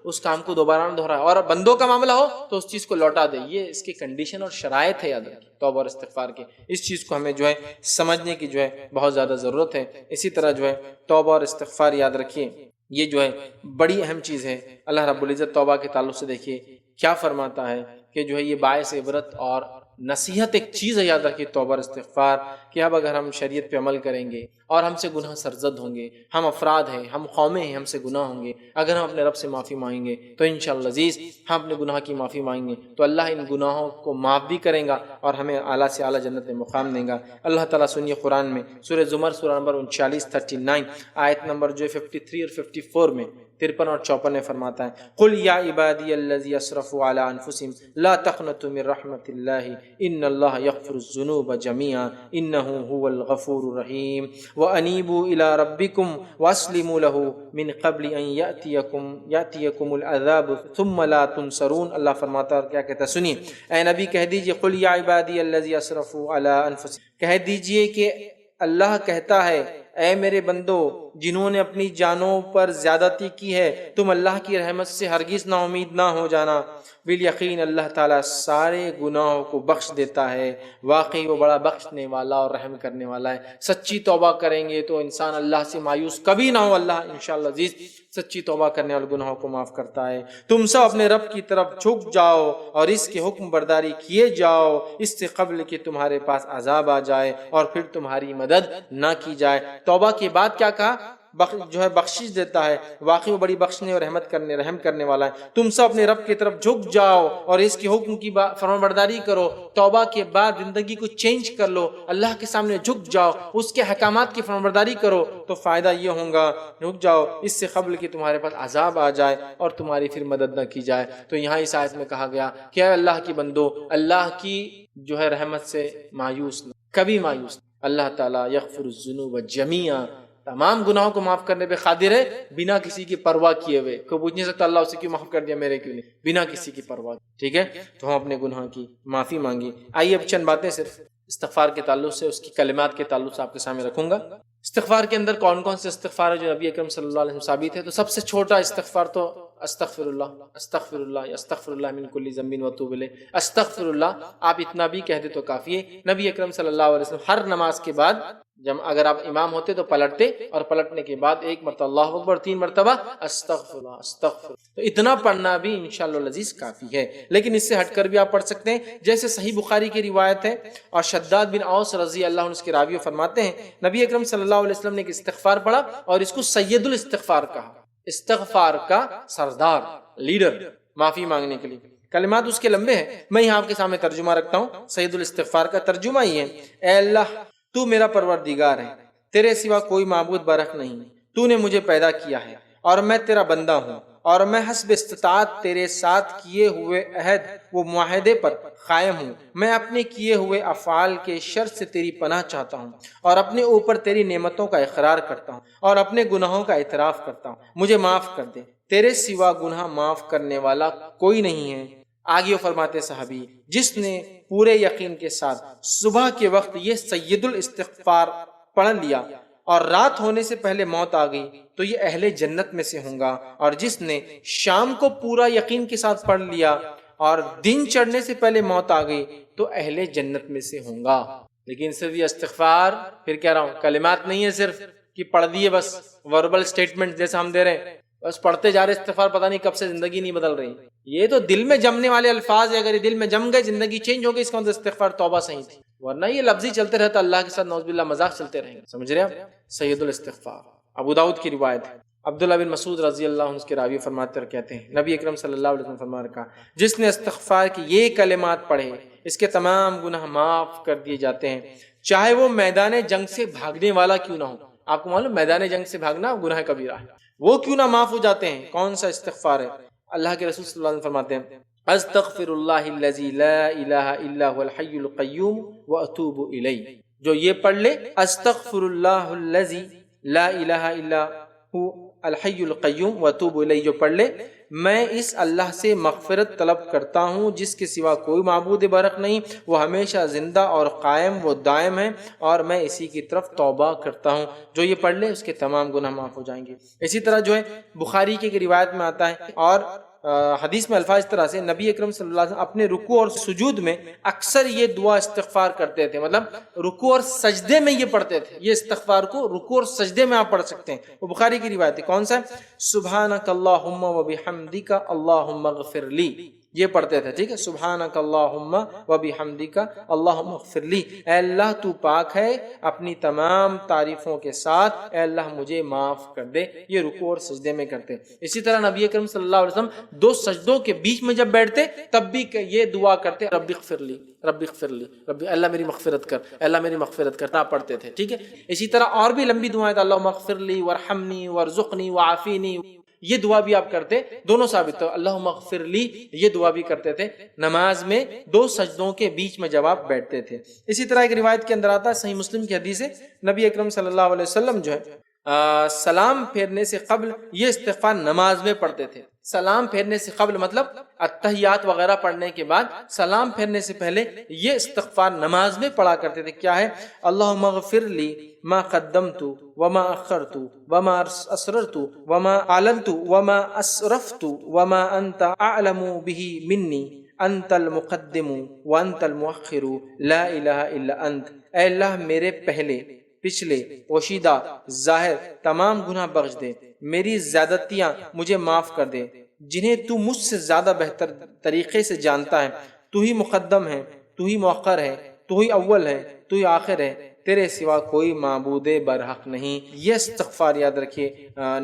A: اس کام کو دوبارہ نہ دہرائے، اور بندوں کا معاملہ ہو تو اس چیز کو لوٹا دے۔ یہ اس کی کنڈیشن اور شرائط ہے، یاد رکھیے توبہ اور استغفار کے۔ اس چیز کو ہمیں جو ہے سمجھنے کی جو ہے بہت زیادہ ضرورت ہے۔ اسی طرح جو ہے توبہ اور استغفار یاد رکھیے یہ جو ہے بڑی اہم چیز ہے۔ اللہ رب العزت توبہ کے تعلق سے دیکھیے کیا فرماتا ہے کہ جو ہے یہ باعث عبرت اور نصیحت ایک چیز ہے، یاد رکھیے توبہ اور استغفار، کہ اب اگر ہم شریعت پہ عمل کریں گے اور ہم سے گناہ سرزد ہوں گے، ہم افراد ہیں، ہم قومیں ہیں، ہم سے گناہ ہوں گے، اگر ہم اپنے رب سے معافی مانگیں گے تو انشاءاللہ عزیز ہم اپنے گناہ کی معافی مانگیں گے تو اللہ ان گناہوں کو معاف بھی کرے گا اور ہمیں اعلیٰ سے اعلیٰ جنت میں مقام دے گا۔ اللہ تعالیٰ سنیے قرآن میں سورہ زمر سورہ نمبر 39 آیت نمبر جو 53 اور 54 میں 53 اور 54 میں فرماتا ہے قل یا عبادی الذی اسرفوا علی انفسہم لا تقنطوا من رحمت اللہ ان اللہ یغفر الذنوب جميعا انہ هو الغفور الرحیم وانیبوا الی ربکم واسلموا له من قبل ان یأتیکم العذاب ثم لا تنصرون۔ اللہ فرماتا ہے اور کیا کہتا ہے سنیے، اے نبی کہہ دیجئے قل یا عبادی الذی اسرفوا علی انفسہم، کہہ دیجئے کہ اللہ کہتا ہے اے میرے بندو جنہوں نے اپنی جانوں پر زیادتی کی ہے، تم اللہ کی رحمت سے ہرگز نا امید نہ ہو جانا، بالیقین اللہ تعالیٰ سارے گناہوں کو بخش دیتا ہے، واقعی وہ بڑا بخشنے والا اور رحم کرنے والا ہے۔ سچی توبہ کریں گے تو انسان اللہ سے مایوس کبھی نہ ہو، اللہ انشاءاللہ عزیز سچی توبہ کرنے والے گناہوں کو معاف کرتا ہے۔ تم سب اپنے رب کی طرف جھک جاؤ اور اس کے حکم برداری کیے جاؤ اس سے قبل کہ تمہارے پاس عذاب آ جائے اور پھر تمہاری مدد نہ کی جائے۔ توبہ کے بعد کیا کہا؟ جو ہے بخشش دیتا ہے، واقعی وہ بڑی بخشنے اور رحم کرنے والا ہے۔ تم سب اپنے رب کی طرف جھک جاؤ اور اس کے حکم کی فرمانبرداری کرو۔ توبہ کے بعد زندگی کو چینج کر لو، اللہ کے سامنے جھک جاؤ، اس کے احکامات کی فرمانبرداری کرو تو فائدہ یہ ہوگا، جھک جاؤ اس سے قبل کہ تمہارے پاس عذاب آ جائے اور تمہاری پھر مدد نہ کی جائے۔ تو یہاں اس آیت میں کہا گیا کہ اے اللہ کی بندو، اللہ کی جو ہے رحمت سے مایوس نہ، کبھی مایوس نہ۔ اللہ تعالیٰ یغفر الذنوب جميعا، تمام گناہوں کو معاف کرنے پہ قادر ہے بنا کسی کی پرواہ کیے ہوئے۔ کوئی پوچھ نہیں سکتا اللہ اسے کیوں معاف کر دیا، میرے کیوں نہیں، بنا کسی کی پرواہ۔ ٹھیک ہے، تو ہم اپنے گناہ کی معافی مانگی۔ آئیے اب چند باتیں صرف استغفار کے تعلق سے، اس کی کلمات کے تعلق سے آپ کے سامنے رکھوں گا۔ استغفار کے اندر کون کون سے استغفار ہے جو نبی اکرم صلی اللہ علیہ وسلم ثابت ہے؟ تو سب سے چھوٹا استغفار تو استغفر اللہ استغفر اللہ من کل ذنب واتوب الیہ، استغفر اللہ آپ اتنا بھی کہہ دے تو کافی ہے۔ نبی اکرم صلی اللہ علیہ وسلم ہر نماز کے بعد جب اگر آپ امام ہوتے تو پلٹتے، اور پلٹنے کے بعد ایک مرتبہ اللہ اکبر، 3 مرتبہ استغفر اللہ استغفر، تو اتنا پڑھنا بھی انشاءاللہ العزیز کافی ہے۔ لیکن اس سے ہٹ کر بھی آپ پڑھ سکتے ہیں، جیسے صحیح بخاری کی روایت ہے، اور شداد بن اوس رضی اللہ عنہ اس کے راوی فرماتے ہیں نبی اکرم صلی اللہ علیہ وسلم نے ایک استغفار پڑھا اور اس کو سید الاستغفار کہا، استغفار کا سردار، لیڈر، معافی مانگنے کے لیے۔ کلمات اس کے لمبے ہیں، میں یہاں آپ کے سامنے ترجمہ رکھتا ہوں۔ سید الاستغفار کا ترجمہ یہ ہے، اے اللہ تو میرا پروردگار ہے، تیرے سوا کوئی معبود برحق نہیں، تو نے مجھے پیدا کیا ہے اور میں تیرا بندہ ہوں، اور میں حسب استطاعت تیرے ساتھ کیے ہوئے عہد و معاہدے پر قائم ہوں۔ میں اپنے کیے ہوئے افعال کے شر سے تیری پناہ چاہتا ہوں، اور اپنے اوپر تیری نعمتوں کا اقرار کرتا ہوں، اور اپنے گناہوں کا اعتراف کرتا ہوں، مجھے معاف کر دے، تیرے سوا گناہ معاف کرنے والا کوئی نہیں ہے۔ آگے وہ فرماتے صحابی، جس نے پورے یقین کے ساتھ صبح کے وقت یہ سید الاستغفار پڑھ لیا اور رات ہونے سے پہلے موت آ گئی تو یہ اہل جنت میں سے ہوں گا، اور جس نے شام کو پورا یقین کے ساتھ پڑھ لیا اور دن چڑھنے سے پہلے موت آ گئی تو اہل جنت میں سے ہوں گا۔ لیکن صرف یہ استغفار، پھر کہہ رہا ہوں، کلمات نہیں ہے صرف کہ پڑھ دیے بس، وربل سٹیٹمنٹ جیسا ہم دے رہے ہیں، بس پڑھتے جا رہے استغفار، پتہ نہیں کب سے زندگی نہیں بدل رہی۔ یہ تو دل میں جمنے والے الفاظ ہیں، اگر یہ دل میں جم گئے زندگی چینج ہو گئی، اس کا مطلب استغفار توبہ صحیح تھی، ورنہ یہ لفظی چلتے رہتا اللہ کے ساتھ نعوذ باللہ مذاق چلتے رہیں گے، سمجھ رہے ہیں؟ سید الاستغفار ابو داؤد کی روایت ہے، عبداللہ بن مسعود رضی اللہ عنہ اس کے راوی فرماتے اور کہتے ہیں نبی اکرم صلی اللہ علیہ وسلم فرما رکھا، جس نے استغفار کی یہ کلمات پڑھے اس کے تمام گناہ معاف کر دیے جاتے ہیں، چاہے وہ میدان جنگ سے بھاگنے والا کیوں نہ ہو۔ آپ کو معلوم میدان جنگ سے بھاگنا گناہ کبیرہ ہے، وہ کیوں نہ معاف ہو جاتے ہیں۔ کون سا استغفار ہے؟ اللہ کے رسول صلی اللہ علیہ وسلم فرماتے ہیں استغفر اللہ الذی لا الہ الا هو الحی القیوم واتوب الیہ، جو یہ پڑھ لے استغفر اللہ الذی لا الہ الا هو الحی القیوم واتوب الیہ، جو پڑھ لے میں اس اللہ سے مغفرت طلب کرتا ہوں جس کے سوا کوئی معبود برحق نہیں، وہ ہمیشہ زندہ اور قائم و دائم ہے، اور میں اسی کی طرف توبہ کرتا ہوں، جو یہ پڑھ لے اس کے تمام گناہ معاف ہو جائیں گے۔ اسی طرح جو ہے بخاری کی ایک روایت میں آتا ہے، اور حدیث میں الفاظ اس طرح سے نبی اکرم صلی اللہ علیہ وسلم اپنے رکوع اور سجود میں اکثر یہ دعا استغفار کرتے تھے، مطلب رکوع اور سجدے میں یہ پڑھتے تھے، یہ استغفار کو رکوع اور سجدے میں آپ پڑھ سکتے ہیں۔ وہ بخاری کی روایت ہے، کون سا ہے؟ سبحانک اللہم وبحمدک اللہم اغفر لی، یہ پڑھتے تھے، ٹھیک ہے، سبحانک اللہم وبحمدک اللہم اغفر لی، اے اللہ تو پاک ہے اپنی تمام تعریفوں کے ساتھ، اے اللہ مجھے معاف کر دے، یہ رکوع اور سجدے میں کرتے۔ اسی طرح نبی اکرم صلی اللہ علیہ وسلم 2 سجدوں کے بیچ میں جب بیٹھتے تب بھی یہ دعا کرتے، رب اغفر لی رب اغفر لی، رب اللہ میری مغفرت کر، اللہ میری مغفرت کرنا پڑھتے تھے، ٹھیک ہے۔ اسی طرح اور بھی لمبی دعائیں تھا، اللہم اغفر لی وارحمنی وارزقنی وعافینی، یہ دعا بھی آپ کرتے، دونوں ثابت ہو، اللہم اغفر لی، یہ دعا بھی کرتے تھے نماز میں 2 سجدوں کے بیچ میں جب آپ بیٹھتے تھے۔ اسی طرح ایک روایت کے اندر آتا ہے، صحیح مسلم کی حدیث ہے، نبی اکرم صلی اللہ علیہ وسلم جو ہے سلام پھیرنے سے قبل یہ استغفار نماز میں پڑھتے تھے۔ سلام پھیرنے سے قبل مطلب التحیات وغیرہ پڑھنے کے بعد سلام پھیرنے سے پہلے یہ استغفار نماز میں پڑھا کرتے تھے۔ کیا ہے؟ اللہم اغفر لی ما قدمت وما اخرت وما اسررت وما اعلنت وما اسرفت وما انت اعلم به منی انت المقدم وانت المؤخر لا الہ الا انت، اے اللہ میرے پہلے پچھلے پوشیدہ ظاہر تمام گناہ بخش دے، میری زیادتیاں مجھے معاف کر دے جنہیں تو مجھ سے زیادہ بہتر طریقے سے جانتا ہے، تو ہی مقدم ہے، تو ہی مؤخر ہے، تو ہی اول ہے، تو ہی آخر ہے، تیرے سوا کوئی معبود برحق نہیں۔ یہ استغفار یاد رکھیے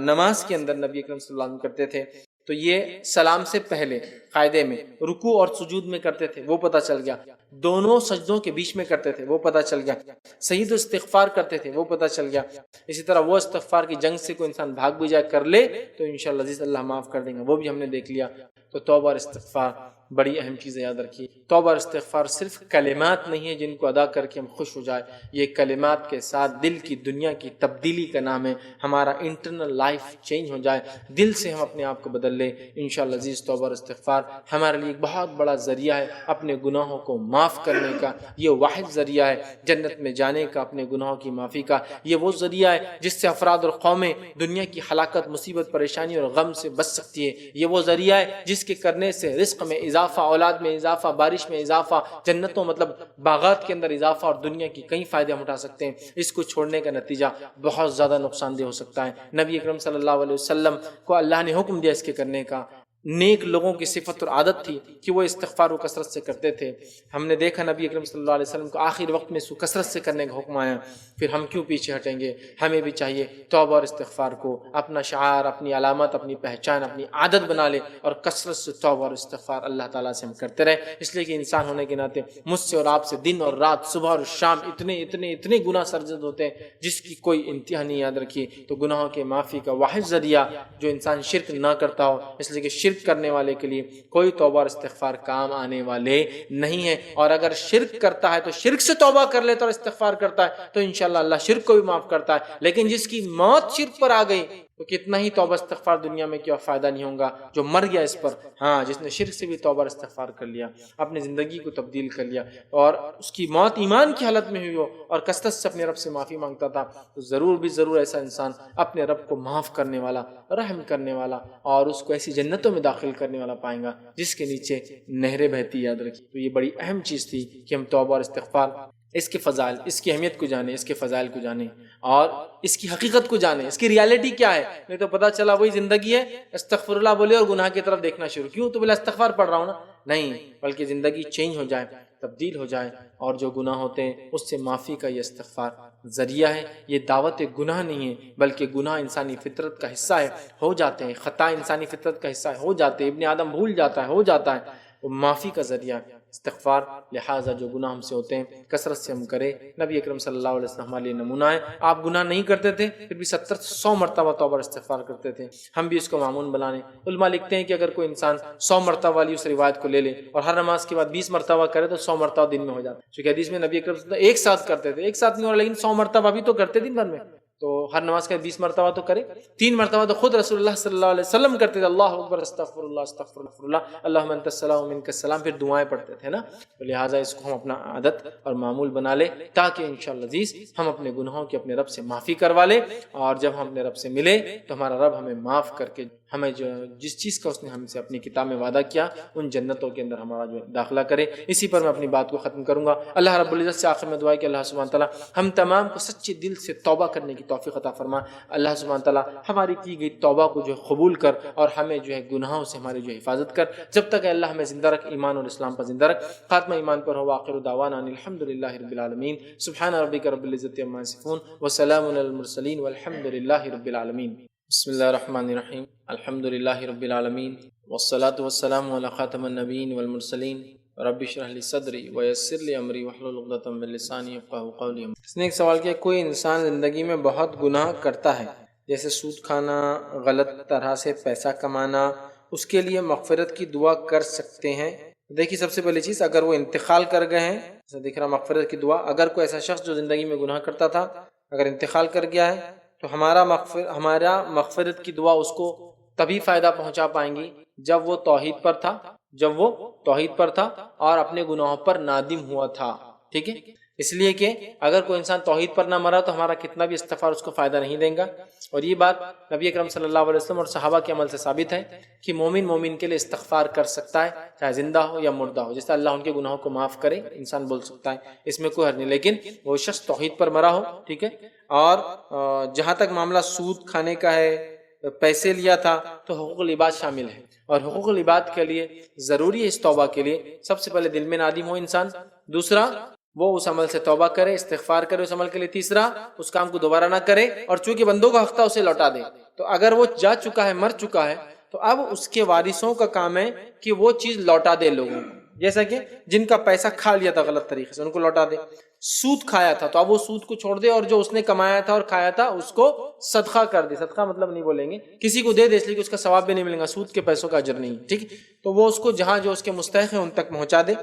A: نماز کے اندر نبی اکرم صلی اللہ علیہ وسلم کرتے تھے۔ تو یہ سلام سے پہلے قاعدے میں رکوع اور سجود میں کرتے تھے، وہ پتہ چل گیا، دونوں سجدوں کے بیچ میں کرتے تھے، وہ پتہ چل گیا، سید استغفار کرتے تھے، وہ پتہ چل گیا۔ اسی طرح وہ استغفار کی جنگ سے کوئی انسان بھاگ بھی جائے کر لے تو انشاءاللہ عزیز اللہ معاف کر دیں گے، وہ بھی ہم نے دیکھ لیا۔ تو توبہ اور استغفار بڑی اہم چیز یاد رکھیے، توبہ اور استغفار صرف کلمات نہیں ہے جن کو ادا کر کے ہم خوش ہو جائے، یہ کلمات کے ساتھ دل کی دنیا کی تبدیلی کا نام ہے، ہمارا انٹرنل لائف چینج ہو جائے، دل سے ہم اپنے آپ کو بدل لیں۔ انشاءاللہ عزیز توبہ اور استغفار ہمارے لیے ایک بہت بڑا ذریعہ ہے اپنے گناہوں کو معاف کرنے کا، یہ واحد ذریعہ ہے جنت میں جانے کا، اپنے گناہوں کی معافی کا، یہ وہ ذریعہ ہے جس سے افراد اور قومیں دنیا کی ہلاکت، مصیبت، پریشانی اور غم سے بچ سکتی ہے، یہ وہ ذریعہ ہے جس کے کرنے سے رزق میں اضافہ، اولاد میں اضافہ، بارش میں اضافہ، جنتوں مطلب باغات کے اندر اضافہ، اور دنیا کی کئی فائدے ہم اٹھا سکتے ہیں۔ اس کو چھوڑنے کا نتیجہ بہت زیادہ نقصان دہ ہو سکتا ہے۔ نبی اکرم صلی اللہ علیہ وسلم کو اللہ نے حکم دیا اس کے کرنے کا۔ نیک لوگوں کی صفت اور عادت تھی کہ وہ استغفار و کثرت سے کرتے تھے۔ ہم نے دیکھا نبی اکرم صلی اللہ علیہ وسلم کو آخر وقت میں اس کو کثرت سے کرنے کا حکم آیا، پھر ہم کیوں پیچھے ہٹیں گے؟ ہمیں بھی چاہیے توبہ اور استغفار کو اپنا شعار، اپنی علامت، اپنی پہچان، اپنی عادت بنا لے، اور کثرت سے توبہ اور استغفار اللہ تعالیٰ سے ہم کرتے رہیں، اس لیے کہ انسان ہونے کے ناطے مجھ سے اور آپ سے دن اور رات، صبح اور شام اتنے گناہ سرزد ہوتے ہیں جس کی کوئی انتہا نہیں۔ یاد رکھیے تو گناہوں کے معافی کا واحد ذریعہ جو انسان شرک نہ کرتا ہو، اس لیے کہ شرک کرنے والے کے لیے کوئی توبہ اور استغفار کام آنے والے نہیں ہے، اور اگر شرک کرتا ہے تو شرک سے توبہ کر لیتا اور استغفار کرتا ہے تو انشاءاللہ اللہ شرک کو بھی معاف کرتا ہے، لیکن جس کی موت شرک پر آ گئی تو کتنا ہی توبہ استغفار دنیا میں کیا فائدہ نہیں ہوگا، جو مر گیا اس پر۔ ہاں، جس نے شرک سے بھی توبہ اور استغفار کر لیا، اپنی زندگی کو تبدیل کر لیا، اور اس کی موت ایمان کی حالت میں ہوئی ہو اور کثرت سے اپنے رب سے معافی مانگتا تھا، تو ضرور بھی ضرور ایسا انسان اپنے رب کو معاف کرنے والا، رحم کرنے والا، اور اس کو ایسی جنتوں میں داخل کرنے والا پائیں گا جس کے نیچے نہریں بہتی۔ یاد رکھیے تو یہ بڑی اہم چیز تھی کہ ہم توبہ اور استغفار، اس کے فضائل، اس کی اہمیت کو جانیں، اس کے فضائل کو جانیں، اور اس کی حقیقت کو جانیں، اس کی ریالٹی کیا ہے۔ نہیں تو پتہ چلا وہی زندگی ہے، استغفر اللہ بولے اور گناہ کی طرف دیکھنا شروع، کیوں تو بولے استغفار پڑھ رہا ہوں نا، نہیں، بلکہ زندگی چینج ہو جائے، تبدیل ہو جائے، اور جو گناہ ہوتے ہیں اس سے معافی کا یہ استغفار ذریعہ ہے۔ یہ دعوت گناہ نہیں ہے، بلکہ گناہ انسانی فطرت کا حصہ ہے، ہو جاتے ہیں، خطا انسانی فطرت کا حصہ ہے، ہو جاتے ہیں، ابن آدم بھول جاتا ہے، ہو جاتا ہے، وہ معافی کا ذریعہ ہے استغفار۔ لہٰذا جو گناہ ہم سے ہوتے ہیں کثرت سے ہم کریں۔ نبی اکرم صلی اللہ علیہ وسلم ہمارے لیے نمونہ ہے، آپ گناہ نہیں کرتے تھے پھر بھی 70 سے 100 مرتبہ توبہ اور استغفار کرتے تھے، ہم بھی اس کو معمول بنانے۔ علماء لکھتے ہیں کہ اگر کوئی انسان 100 مرتبہ والی اس روایت کو لے لے اور ہر نماز کے بعد 20 مرتبہ کرے تو 100 مرتبہ دن میں ہو جاتا ہے، چونکہ حدیث میں نبی اکرم صلی اللہ علیہ وسلم ایک ساتھ کرتے تھے، ایک ساتھ نہیں ہو رہا، لیکن 100 مرتبہ بھی تو کرتے دن بھر میں، تو ہر نماز کا 20 مرتبہ تو کرے، 3 مرتبہ تو خود رسول اللہ صلی اللہ علیہ وسلم کرتے تھے، اللہ اکبر، استغفر اللہ، استغفر اللہ، اللہم انت السلام و منک السلام، پھر دعائیں پڑھتے تھے نا۔ تو لہٰذا اس کو ہم اپنا عادت اور معمول بنا لے، تاکہ انشاءاللہ عزیز ہم اپنے گناہوں کی اپنے رب سے معافی کروا لیں، اور جب ہم اپنے رب سے ملے تو ہمارا رب ہمیں معاف کر کے ہمیں جو جس چیز کا اس نے ہم سے اپنی کتاب میں وعدہ کیا ان جنتوں کے اندر ہمارا جو داخلہ کرے۔ اسی پر میں اپنی بات کو ختم کروں گا۔ اللہ رب العزت سے آخر میں دعا ہے کہ اللہ سبحانہ تعالیٰ ہم تمام کو سچے دل سے توبہ کرنے کی توفیق عطا فرما۔ اللہ سبحانہ تعالیٰ ہماری کی گئی توبہ کو جو ہے قبول کر، اور ہمیں جو ہے گناہوں سے ہماری جو حفاظت کر، جب تک اللہ ہمیں زندہ رکھ، ایمان اور اسلام پر زندہ رکھ، خاتمہ ایمان پر ہو۔ آخر دعوانا ان الحمد للہ رب العالمین، سبحان ربک رب العزت عما یصفون، وسلام علی المرسلین، والحمد للہ رب العالمین۔ بسم اللہ الرحمن الرحیم، الحمد للہ رب العالمین، والصلاة والسلام علی خاتم النبیین والمرسلین، رب اشرح لی صدری ویسر لی امری واحلل عقدۃ من لسانی یفقہوا قولی۔ اس نے ایک سوال کیا، کوئی انسان زندگی میں بہت گناہ کرتا ہے، جیسے سود کھانا، غلط طرح سے پیسہ کمانا، اس کے لیے مغفرت کی دعا کر سکتے ہیں؟ دیکھیے سب سے پہلی چیز، اگر وہ انتقال کر گئے ہیں، جیسے دیکھ رہا مغفرت کی دعا، اگر کوئی ایسا شخص جو زندگی میں گناہ کرتا تھا اگر انتقال کر گیا ہے تو ہمارا مغفرت کی دعا اس کو تبھی فائدہ پہنچا پائیں گی جب وہ توحید پر تھا اور اپنے گناہوں پر نادم ہوا تھا، ٹھیک ہے؟ اس لیے کہ اگر کوئی انسان توحید پر نہ مرا تو ہمارا کتنا بھی استغفار اس کو فائدہ نہیں دے گا۔ اور یہ بات نبی اکرم صلی اللہ علیہ وسلم اور صحابہ کے عمل سے ثابت ہے کہ مومن کے لیے استغفار کر سکتا ہے، چاہے زندہ ہو یا مردہ ہو، جیسے اللہ ان کے گناہوں کو معاف کرے انسان بول سکتا ہے، اس میں کوئی حرج نہیں، لیکن وہ شخص توحید پر مرا ہو، ٹھیک ہے؟ اور جہاں تک معاملہ سود کھانے کا ہے، پیسے لیا تھا، تو حقوق العباد شامل ہے، اور حقوق العباد کے لیے ضروری ہے اس توبہ کے لیے سب سے پہلے دل میں نادم ہو انسان، دوسرا وہ اس عمل سے توبہ کرے، استغفار کرے اس عمل کے لیے، تیسرا اس کام کو دوبارہ نہ کرے، اور چونکہ بندوں کا حق تھا اسے لوٹا دے۔ تو اگر وہ جا چکا ہے، مر چکا ہے، تو اب اس کے وارثوں کا کام ہے کہ وہ چیز لوٹا دے لوگوں کو، جیسا کہ جن کا پیسہ کھا لیا تھا غلط طریقے سے ان کو لوٹا دے، سود کھایا تھا تو اب وہ سود کو چھوڑ دے اور جو اس نے کمایا تھا اور کھایا تھا اس کو صدقہ کر دے. صدقہ مطلب نہیں بولیں گے، کسی کو دے دے اس لیے کہ اس کا ثواب بھی نہیں ملے گا، سود کے پیسوں کا اجر نہیں. ٹھیک، تو وہ اس کو جہاں جو اس کے مستحق ہیں ان تک پہنچا دے.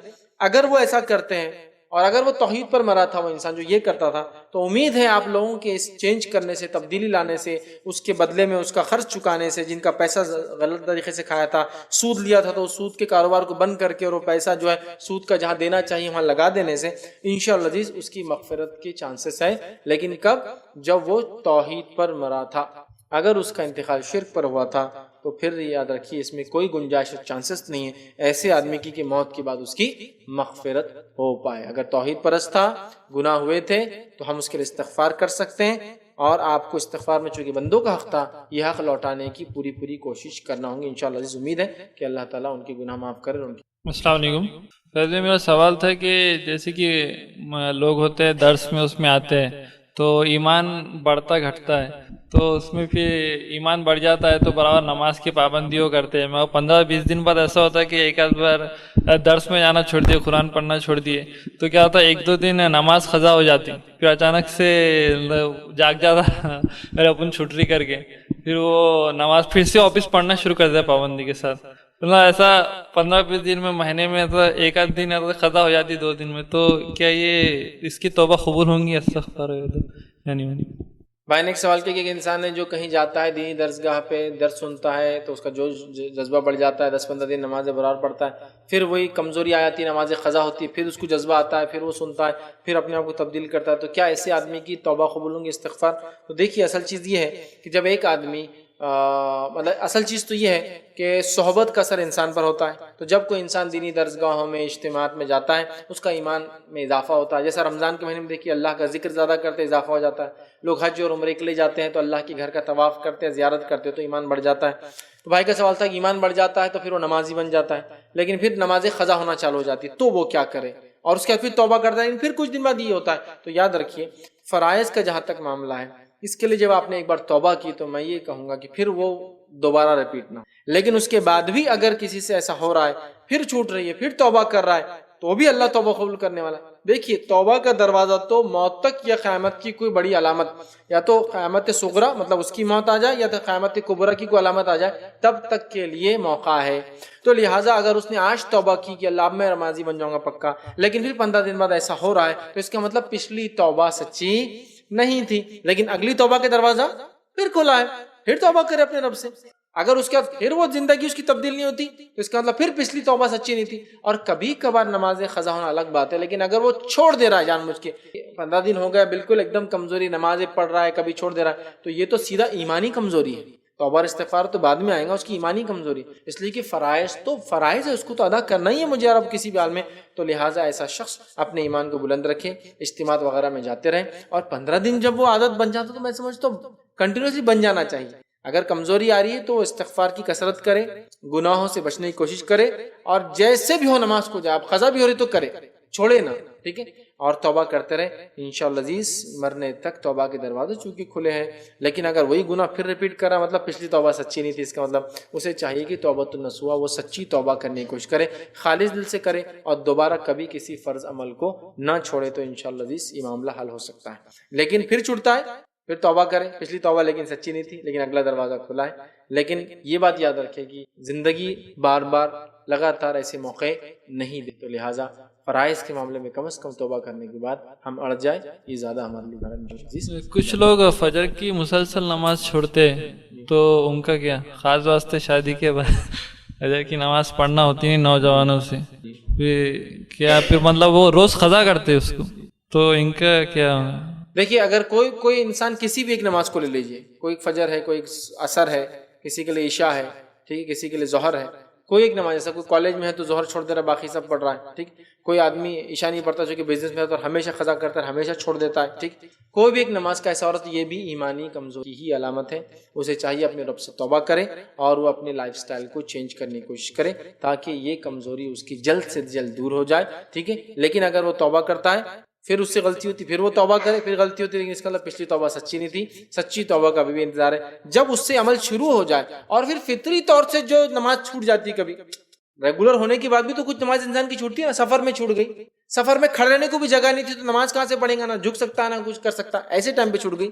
A: اگر وہ ایسا کرتے ہیں اور اگر وہ توحید پر مرا تھا وہ انسان جو یہ کرتا تھا، تو امید ہے آپ لوگوں کے اس چینج کرنے سے، تبدیلی لانے سے، اس کے بدلے میں اس کا خرچ چکانے سے، جن کا پیسہ غلط طریقے سے کھایا تھا، سود لیا تھا تو اس سود کے کاروبار کو بند کر کے اور وہ پیسہ جو ہے سود کا جہاں دینا چاہیے وہاں لگا دینے سے انشاءاللہ عزیز اس کی مغفرت کے چانسز ہے. لیکن کب؟ جب وہ توحید پر مرا تھا. اگر اس کا انتقال شرک پر ہوا تھا تو پھر یاد رکھیے اس میں کوئی گنجائش چانسز نہیں ہے ایسے آدمی کی کہ موت کے بعد اس کی مغفرت ہو پائے. اگر توحید پرست تھا، گناہ ہوئے تھے تو ہم اس کے لیے استغفار کر سکتے ہیں، اور آپ کو استغفار میں چونکہ بندوں کا حق تھا یہ حق لوٹانے کی پوری کوشش کرنا ہوں گی انشاءاللہ عزیز. امید ہے کہ اللہ تعالیٰ ان کے گناہ معاف کرے اور ان کی.
B: السلام علیکم. پہلے میرا سوال تھا کہ جیسے کہ لوگ ہوتے ہیں درس میں اس میں آتے ہیں تو ایمان بڑھتا گھٹتا ہے، تو اس میں پھر ایمان بڑھ جاتا ہے تو برابر نماز کی پابندیوں کرتے ہیں، مگر 15-20 دن بعد ایسا ہوتا ہے کہ ایک آدھ بار درس میں جانا چھوڑ دیے، قرآن پڑھنا چھوڑ دیے، تو کیا ہوتا ہے 1-2 دن نماز قضا ہو جاتی، پھر اچانک سے جاگ جاتا میرے اپن چھٹری کر کے، پھر وہ نماز پھر سے واپس پڑھنا شروع کر دیا پابندی کے ساتھ. مطلب ایسا 15-20 دن میں، مہینے میں تو ایک آدھ دن قضا ہو جاتی 2 دن میں، تو کیا یہ اس کی توبہ قبول ہوں گی استغفار یعنی؟
A: بھائی نے ایک سوال کیا کہ ایک انسان ہے جو کہیں جاتا ہے دینی درسگاہ پہ درس سنتا ہے تو اس کا جو جذبہ بڑھ جاتا ہے، 10-15 دن نمازیں برابر پڑھتا ہے، پھر وہی کمزوری آ جاتی ہے، نمازیں قضا ہوتی ہے، پھر اس کو جذبہ آتا ہے، پھر وہ سنتا ہے، پھر اپنے آپ کو تبدیل کرتا ہے، تو کیا ایسے آدمی کی توبہ قبول ہوں گی استغفار؟ تو دیکھیے اصل چیز یہ ہے کہ جب ایک آدمی مطلب اصل چیز تو یہ ہے کہ صحبت کا اثر انسان پر ہوتا ہے. تو جب کوئی انسان دینی درسگاہوں میں اجتماعات میں جاتا ہے اس کا ایمان میں اضافہ ہوتا ہے. جیسا رمضان کے مہینے میں دیکھیے اللہ کا ذکر زیادہ کرتے اضافہ ہو جاتا ہے. لوگ حج اور عمرے کے لیے جاتے ہیں تو اللہ کے گھر کا طواف کرتے ہیں، زیارت کرتے ہیں تو ایمان بڑھ جاتا ہے. تو بھائی کا سوال تھا کہ ایمان بڑھ جاتا ہے تو پھر وہ نمازی بن جاتا ہے، لیکن پھر نمازیں قضا ہونا چالو ہو جاتی ہے تو وہ کیا کرے؟ اور اس کے بعد پھر توبہ کرتا ہے، لیکن پھر کچھ دن بعد یہ ہوتا ہے. تو یاد رکھیے فرائض کا جہاں تک معاملہ ہے اس کے لیے جب آپ نے ایک بار توبہ کی تو میں یہ کہوں گا کہ پھر وہ دوبارہ ریپیٹ نہ. لیکن اس کے بعد بھی اگر کسی سے ایسا ہو رہا ہے، پھر چھوٹ رہی ہے، پھر توبہ کر رہا ہے، تو بھی اللہ توبہ قبول کرنے والا ہے. دیکھیے توبہ کا دروازہ تو موت تک یا قیامت کی کوئی بڑی علامت، یا تو قیامت صغرا مطلب اس کی موت آ جائے، یا تو قیامت کبرا کی کوئی علامت آ جائے، تب تک کے لیے موقع ہے. تو لہٰذا اگر اس نے آج توبہ کی کہ اللہ اب میں نمازی بن جاؤں گا پکا، لیکن پھر 15 دن بعد ایسا ہو رہا ہے تو اس کا مطلب پچھلی توبہ سچی نہیں تھی، لیکن اگلی توبہ کا دروازہ پھر کھلا ہے، پھر توبہ کرے اپنے رب سے. اگر اس کے بعد پھر وہ زندگی اس کی تبدیل نہیں ہوتی تو اس کا مطلب پھر پچھلی توبہ سچی نہیں تھی. اور کبھی کبھار نمازیں قضا ہونا الگ بات ہے، لیکن اگر وہ چھوڑ دے رہا ہے جان بوجھ کے، 15 دن ہو گئے بالکل ایک دم کمزوری، نمازیں پڑھ رہا ہے کبھی چھوڑ دے رہا ہے، تو یہ تو سیدھا ایمانی کمزوری ہے. توبہ اور استغفار تو بعد میں آئے گا، اس کی ایمانی کمزوری، اس لیے کہ فرائض تو فرائض ہے، اس کو تو ادا کرنا ہی ہے مجھے اور اب کسی بھی حال میں. تو لہٰذا ایسا شخص اپنے ایمان کو بلند رکھے، اجتماعات وغیرہ میں جاتے رہیں، اور 15 دن جب وہ عادت بن جاتا تو میں سمجھتا ہوں کنٹینیوسلی بن جانا چاہیے. اگر کمزوری آ رہی ہے تو استغفار کی کثرت کرے، گناہوں سے بچنے کی کوشش کرے، اور جیسے بھی ہو نماز کو جائے، اب قضا بھی ہو رہی تو کرے، چھوڑے نہ، ٹھیک ہے، اور توبہ کرتے رہے. انشاءاللہ عزیز مرنے تک توبہ کے دروازے چونکہ کھلے ہیں. لیکن اگر وہی گناہ پھر ریپیٹ کر رہا مطلب پچھلی توبہ سچی نہیں تھی، اس کا مطلب اسے چاہیے کہ توبۃ النصوح وہ سچی توبہ کرنے کی کوشش کرے، خالص دل سے کرے، اور دوبارہ کبھی کسی فرض عمل کو نہ چھوڑے. تو انشاءاللہ عزیز یہ معاملہ حل ہو سکتا ہے. لیکن پھر چھوٹتا ہے، پھر توبہ کرے، پچھلی توبہ لیکن سچی نہیں تھی، لیکن اگلا دروازہ کھلا ہے. لیکن یہ بات یاد رکھے کہ زندگی بار بار لگاتار ایسے موقع نہیں دے، تو لہٰذا فرائض کے معاملے میں کم از کم توبہ کرنے کے بعد ہم اڑ جائے، یہ زیادہ ہمارے لیے بہتر ہے.
B: کچھ لوگ فجر کی مسلسل نماز چھوڑتے تو ان کا کیا؟ خاص واسطے شادی کے بعد فجر کی نماز پڑھنا ہوتی نہیں نوجوانوں سے، کیا پھر مطلب وہ روز قضا کرتے اس کو، تو ان کا کیا؟
A: دیکھیے اگر کوئی انسان کسی بھی ایک نماز کو لے لیجئے، کوئی فجر ہے، کوئی عصر ہے، کسی کے لیے عشاء ہے، ٹھیک ہے، کسی کے لیے ظہر ہے، کوئی ایک نماز. جیسا کوئی کالج میں ہے تو ظہر چھوڑ دے رہا ہے، باقی سب پڑھ رہا ہے، ٹھیک. کوئی آدمی عشاء نہیں پڑھتا جو کہ بزنس میں ہے تو ہمیشہ قضا کرتا ہے، ہمیشہ چھوڑ دیتا ہے، ٹھیک. کوئی بھی ایک نماز کا ایسا عورت، یہ بھی ایمانی کمزوری ہی علامت ہے. اسے چاہیے اپنے رب سے توبہ کرے اور وہ اپنے لائف سٹائل کو چینج کرنے کی کوشش کرے تاکہ یہ کمزوری اس کی جلد سے جلد دور ہو جائے، ٹھیک ہے. لیکن اگر وہ توبہ کرتا ہے پھر اس سے غلطی ہوتی، پھر وہ توبہ کرے، پھر غلطی ہوتی، لیکن اس کا مطلب پچھلی توبہ سچی نہیں تھی. سچی توبہ کا بھی انتظار ہے. جب اس سے عمل شروع ہو جائے اور پھر فطری طور سے جو نماز چھوٹ جاتی، کبھی ریگولر ہونے کے بعد بھی تو کچھ نماز انسان کی چھوٹتی ہے نا. سفر میں چھوٹ گئی, سفر میں کھڑے رہنے کو بھی جگہ نہیں تھی تو نماز کہاں سے پڑھے گا, نہ جھک سکتا نہ کچھ کر سکتا, ایسے ٹائم پہ چھوٹ گئی.